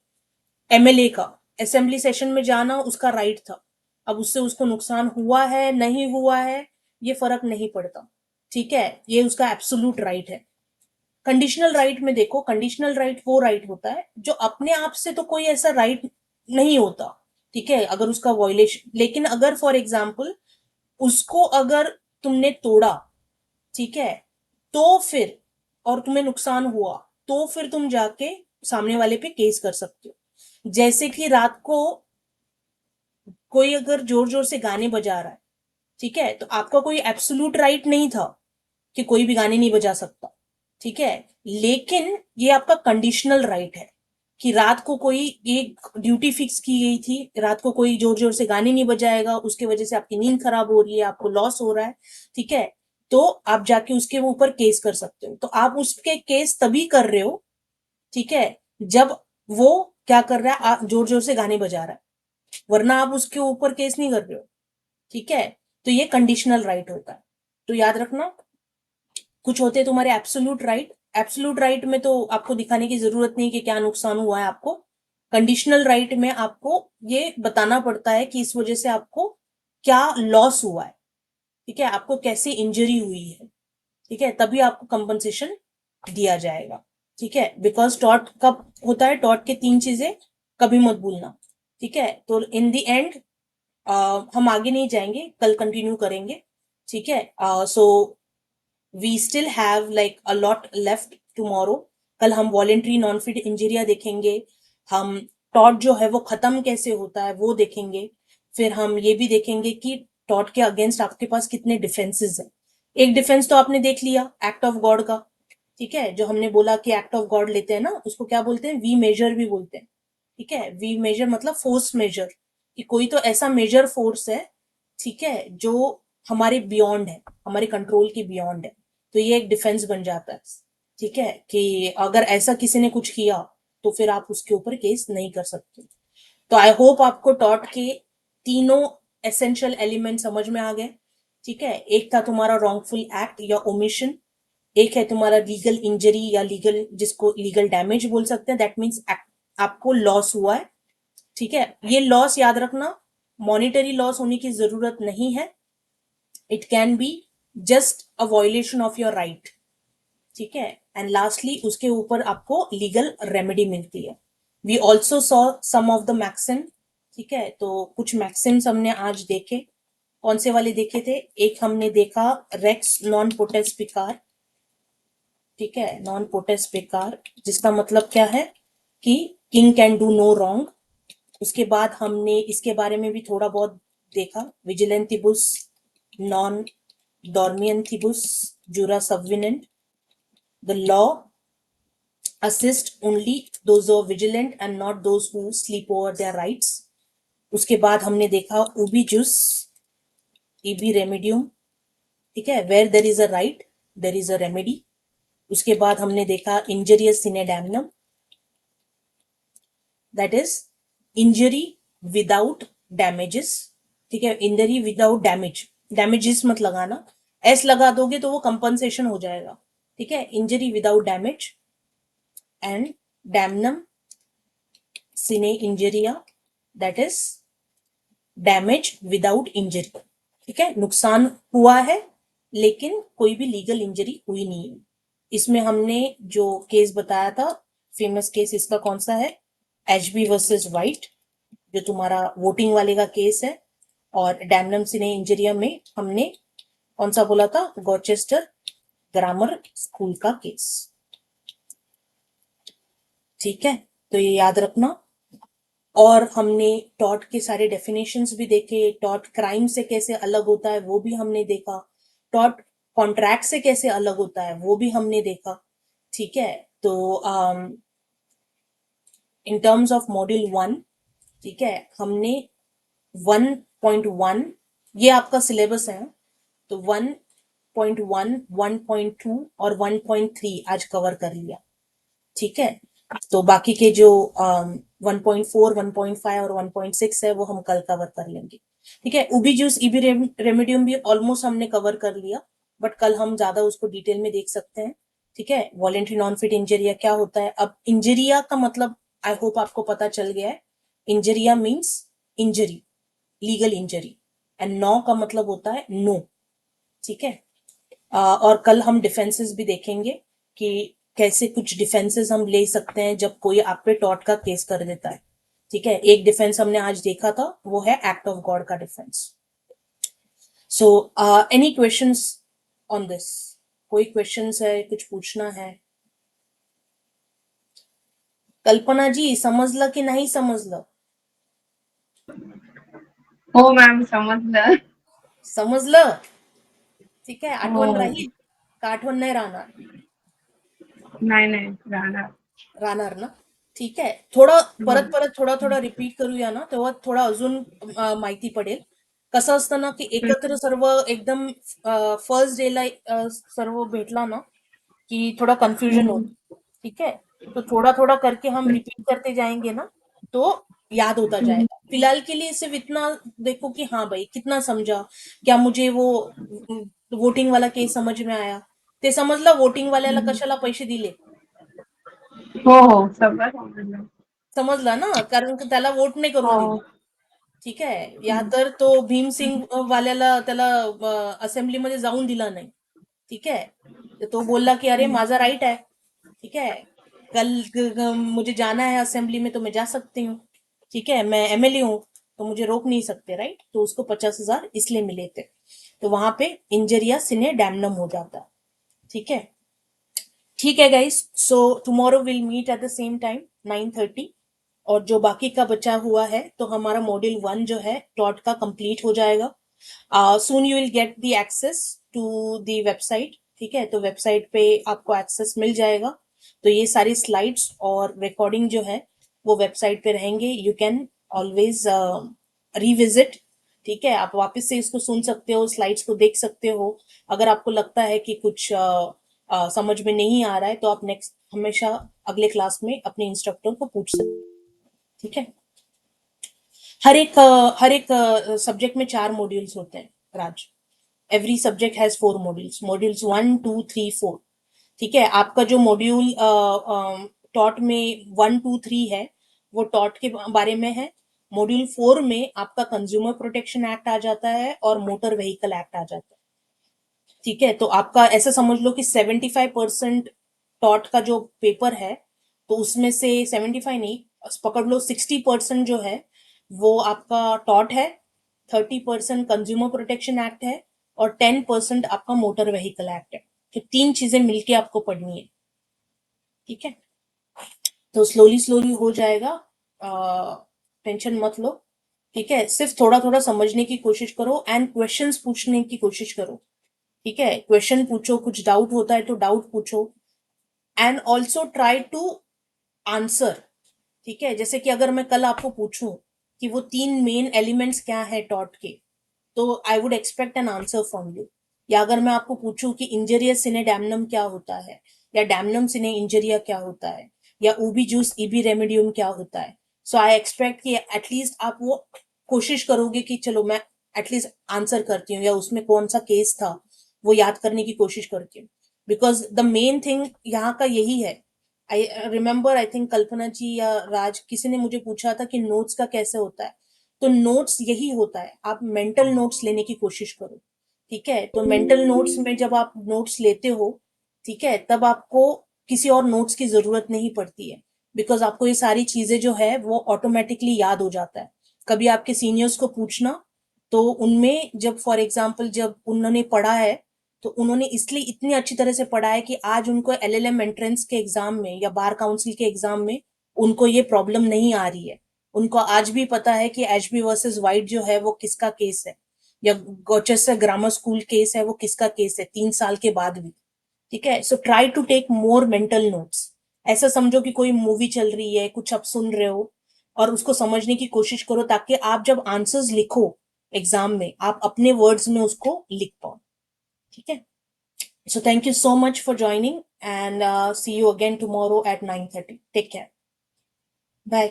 एमएलए का असेंबली सेशन में जाना उसका राइट था, अब उससे उसको नुकसान हुआ है नहीं हुआ है ये फर्क नहीं पड़ता, ठीक है, ये उसका एब्सोल्यूट राइट है। कंडीशनल राइट में देखो, कंडीशनल राइट वो राइट होता है जो अपने आप से तो कोई ऐसा राइट नहीं होता, ठीक है, अगर उसका वॉयलेशन, लेकिन अगर फॉर एग्जाम्पल उसको अगर तुमने तोड़ा, ठीक है, तो फिर, और तुम्हें नुकसान हुआ, तो फिर तुम जाके सामने वाले पे केस कर सकते हो। जैसे कि रात को कोई अगर जोर जोर से गाने बजा रहा है, ठीक है, तो आपका कोई एब्सोल्यूट राइट नहीं था कि कोई भी गाने नहीं बजा सकता, ठीक है, लेकिन ये आपका कंडीशनल राइट है कि रात को कोई एक ड्यूटी फिक्स की गई थी, रात को कोई जोर जोर से गाने नहीं बजाएगा, उसके वजह से आपकी नींद खराब हो रही है, आपको लॉस हो रहा है, ठीक है, तो आप जाके उसके ऊपर केस कर सकते हो। तो आप उसके केस तभी कर रहे हो, ठीक है, जब वो क्या कर रहा है, जोर जोर से गाने बजा रहा है, वरना आप उसके ऊपर केस नहीं कर रहे हो, ठीक है। तो ये कंडीशनल राइट होता है। तो याद रखना, कुछ होते हैं तुम्हारे एब्सोल्यूट राइट, एब्सोल्यूट राइट में तो आपको दिखाने की जरूरत नहीं कि क्या नुकसान हुआ है आपको। कंडीशनल राइट में आपको ये बताना पड़ता है कि इस वजह से आपको क्या लॉस हुआ है, ठीक है, आपको कैसे इंजरी हुई है, ठीक है, तभी आपको कंपनसेशन दिया जाएगा, ठीक है। बिकॉज टॉट कब होता है, टॉट के 3 चीजें कभी मत भूलना, ठीक है। तो इन द एंड हम आगे नहीं जाएंगे, कल कंटिन्यू करेंगे, ठीक है। So we still have like a lot left tomorrow. कल हम वॉलेंट्री नॉन फिट इंजीरिया देखेंगे, हम टॉट जो है वो खत्म कैसे होता है वो देखेंगे, फिर हम ये भी देखेंगे कि टॉट के अगेंस्ट आपके पास कितने डिफेंसेस है। एक डिफेंस तो आपने देख लिया, एक्ट ऑफ गॉड का, ठीक है, जो हमने बोला कि एक्ट ऑफ गॉड लेते हैं ना, उसको क्या बोलते हैं, वी मेजर भी बोलते हैं, ठीक है। वी मेजर मतलब फोर्स मेजर, कि कोई तो ऐसा मेजर फोर्स है, ठीक है, जो हमारे बियॉन्ड है, हमारे कंट्रोल के बियॉन्ड है, तो ये एक डिफेंस बन जाता है, ठीक है, कि अगर ऐसा किसी ने कुछ किया तो फिर आप उसके ऊपर केस नहीं कर सकते। तो आई होप आपको टॉट के तीनों एसेंशियल एलिमेंट समझ में आ गए, ठीक है। एक था तुम्हारा रॉन्गफुल एक्ट या ओमिशन, एक है तुम्हारा लीगल इंजरी या लीगल, जिसको लीगल डैमेज बोल सकते हैं, दैट मीन्स आपको लॉस हुआ है, ठीक है। ये लॉस याद रखना, मॉनिटरी लॉस होने की जरूरत नहीं है, it can be just a violation of your right, ठीक है। एंड लास्टली उसके ऊपर आपको लीगल रेमेडी मिलती है। We also saw some of the maxim, ठीक है। तो कुछ मैक्सिम्स हमने आज देखे, कौन से वाले देखे थे, एक हमने देखा रेक्स नॉन पोटेस पिकार, ठीक है, नॉन पोटेस पिकार, जिसका मतलब क्या है कि king can do no wrong. उसके बाद हमने इसके बारे में भी थोड़ा बहुत देखा, vigilantibus non dormientibus jura subveniunt, the law assist only those who are vigilant and not those who sleep over their rights। उसके बाद हमने देखा उबी जुस इबी रेमेडियम, ठीक है, where there is a right there is a remedy. उसके बाद हमने देखा इंजरियस सिने डैमनम, that is injury without damages, ठीक है, इंजरी विदाउट डैमेज, डैमेजेस मत लगाना, एस लगा दोगे तो वो कंपनसेशन हो जाएगा, ठीक है, injury without damage and damnum sine injuria, that is damage without injury, ठीक है, नुकसान हुआ है लेकिन कोई भी लीगल इंजरी हुई नहीं है। इसमें हमने जो केस बताया था, फेमस केस इसका कौन सा है, एचबी वर्सेस वाइट, जो तुम्हारा वोटिंग वाले का केस है, और डैमनम सिने इंजरिया में हमने कौन सा बोला था, गॉचेस्टर ग्रामर स्कूल का केस, ठीक है। तो ये याद रखना। और हमने टॉट के सारे डेफिनेशंस भी देखे, टॉट क्राइम से कैसे अलग होता है वो भी हमने देखा, टॉट कॉन्ट्रैक्ट से कैसे अलग होता है वो भी हमने देखा, ठीक है। तो इन टर्म्स ऑफ मॉड्यूल 1, ठीक है, हमने 1.1, ये आपका सिलेबस है, तो 1.1, 1.2 और 1.3 आज कवर कर लिया, ठीक है। तो बाकी के जो 1.4, 1.5 और 1.6 है वो हम कल कवर कर लेंगे, ठीक है। उबी जूस इबी रेमेडियम भी ऑलमोस्ट हमने कवर कर लिया, बट कल हम ज्यादा उसको डिटेल में देख सकते हैं, ठीक है। वॉलेंट्री नॉन फिट इंजरिया क्या होता है, अब इंजरिया का मतलब आई होप आपको पता चल गया है, injuria means injury, legal injury, and no का मतलब होता है नो, ठीक है। और कल हम डिफेंसेस भी देखेंगे कि कैसे कुछ डिफेंसेस हम ले सकते हैं जब कोई आप पे टॉर्ट का केस कर देता है, ठीक है। एक डिफेंस हमने आज देखा था, वो है एक्ट ऑफ गॉड का defence. So any questions on this, कोई क्वेश्चंस है, कुछ पूछना है? कल्पना जी समजलं की नाही समजलं? हो मॅम समजलं. समजलं, ठीक आहे, हो आठवण हो. राहील का आठवण नाही राहणार? नाही नाही राहणार. राहणार ना, ठीक आहे, थोडं हो. परत परत थोडा थोडा रिपीट करूया ना, तेव्हा थोडा अजून माहिती पडेल। कसं असतं ना की हं, एकत्र सर्व एकदम फर्स्ट डेला सर्व भेटला ना कि थोड़ा कंफ्यूजन हो, हं, ठीक है। तो थोड़ा थोड़ा करके हम हं, रिपीट करते जाएंगे ना, तो याद होता हं, जाएगा। फिलहाल के लिए सिर्फ इतना देखो कि हाँ भाई कितना समझा, क्या मुझे वो वोटिंग वाला केस समझ में आया, ते समजलं वोटिंग वाल्याला हं. कशाला पैसे दिले, हो हो सगळं समजलं. समजला ना, कारण की त्याला वोट नाही करून हो. दिलं, ठीक आहे। या हं, तर तो भीमसिंग वाल्याला त्याला असेंब्लीमध्ये जाऊन दिला नाही, ठीक है, तो बोलला कि अरे हं, माझा राइट है, ठीक है, कल मुझे जाना है असेंबली में तो मैं जा सकती हूँ, ठीक है, मैं एमएलए हूँ तो मुझे रोक नहीं सकते, राइट। तो उसको 50,000 इसलिए मिले थे, तो वहां पे इंजरिया सिने डैमनम हो जाता है, ठीक है। ठीक है guys, so tomorrow will meet at the same time 9:30, और जो बाकी का बचा हुआ है तो हमारा मॉड्यूल 1 जो है डॉट का कंप्लीट हो जाएगा। Soon you will get the access to the website, ठीक है, तो वेबसाइट पे आपको एक्सेस मिल जाएगा। तो ये सारी स्लाइड्स और रिकॉर्डिंग जो है वो वेबसाइट पे रहेंगे, यू कैन ऑलवेज रिविजिट, ठीक है, आप वापस से इसको सुन सकते हो, स्लाइड्स को देख सकते हो। अगर आपको लगता है कि कुछ समझ में नहीं आ रहा है तो आप नेक्स्ट हमेशा अगले क्लास में अपने इंस्ट्रक्टर को पूछ सकते हो। ठीक है। हर एक सब्जेक्ट में 4 मॉड्यूल्स होते हैं Raj. Every subject has 4 modules, modules 1 2 3 4। ठीक है, आपका जो मॉड्यूल टॉट में 1 2 3 है वो टॉट के बारे में है। मॉड्यूल 4 में आपका कंज्यूमर प्रोटेक्शन एक्ट आ जाता है और मोटर व्हीकल एक्ट आ जाता है। ठीक है, तो आपका ऐसा समझ लो कि 75% टॉट का जो पेपर है, तो उसमें से 75 नहीं, पकड़ लो 60% जो है वो आपका टॉट है, 30% कंज्यूमर प्रोटेक्शन एक्ट है और 10% आपका मोटर व्हीकल एक्ट है। तो 3 चीजें मिलके आपको पढ़नी है। ठीक है, तो स्लोली स्लोली हो जाएगा, टेंशन मत लो। ठीक है, सिर्फ थोड़ा थोड़ा समझने की कोशिश करो एंड क्वेश्चंस पूछने की कोशिश करो। ठीक है, क्वेश्चन पूछो, कुछ डाउट होता है तो डाउट पूछो and also try to answer. ठीक है, जैसे कि अगर मैं कल आपको पूछूं कि वो 3 मेन एलिमेंट्स क्या है टॉट के, तो I would expect an answer from you. या अगर मैं आपको पूछूं कि इंजरियस सिने डैमनम क्या होता है, या डैमनम सिने इंजरिया क्या होता है, या उबी जूस इबी रेमेडियम क्या होता है, सो आई एक्सपेक्ट कि एटलीस्ट आप वो कोशिश करोगे कि चलो मैं एटलीस्ट आंसर करती हूँ, या उसमें कौन सा केस था वो याद करने की कोशिश करती हूँ। बिकॉज द मेन थिंग यहाँ का यही है। आई रिमेम्बर, आई थिंक कल्पना जी या राज किसी ने मुझे पूछा था कि नोट्स का कैसे होता है। तो नोट्स यही होता है, आप मेंटल नोट्स लेने की कोशिश करो। ठीक है, तो मेंटल नोट्स में जब आप नोट्स लेते हो, ठीक है, तब आपको किसी और नोट्स की जरूरत नहीं पड़ती है। बिकॉज आपको ये सारी चीजें जो है वो ऑटोमेटिकली याद हो जाता है। कभी आपके सीनियर्स को पूछना, तो उनमें जब फॉर एग्जाम्पल जब उन्होंने पढ़ा है, तो उन्होंने इसलिए इतनी अच्छी तरह से पढ़ा है कि आज उनको एलएलएम एंट्रेंस के एग्जाम में या बार काउंसिल के एग्जाम में उनको ये प्रॉब्लम नहीं आ रही है। उनको आज भी पता है कि एशबी वर्सेस वाइट जो है वो किसका केस है, या गोचेस्टर ग्रामर स्कूल केस है वो किसका केस है, 3 साल के बाद भी। ठीक है, so try to take more mental notes. ऐसा समझो कि कोई मूवी चल रही है, कुछ आप सुन रहे हो और उसको समझने की कोशिश करो, ताकि आप जब आंसर्स लिखो एग्जाम में आप अपने वर्ड्स में उसको लिख पाओ। ठीक है, so thank you so much for joining and see you again tomorrow at 9:30. Take care. Bye.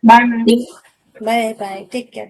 Bye ma'am. Bye. Bye. Take care.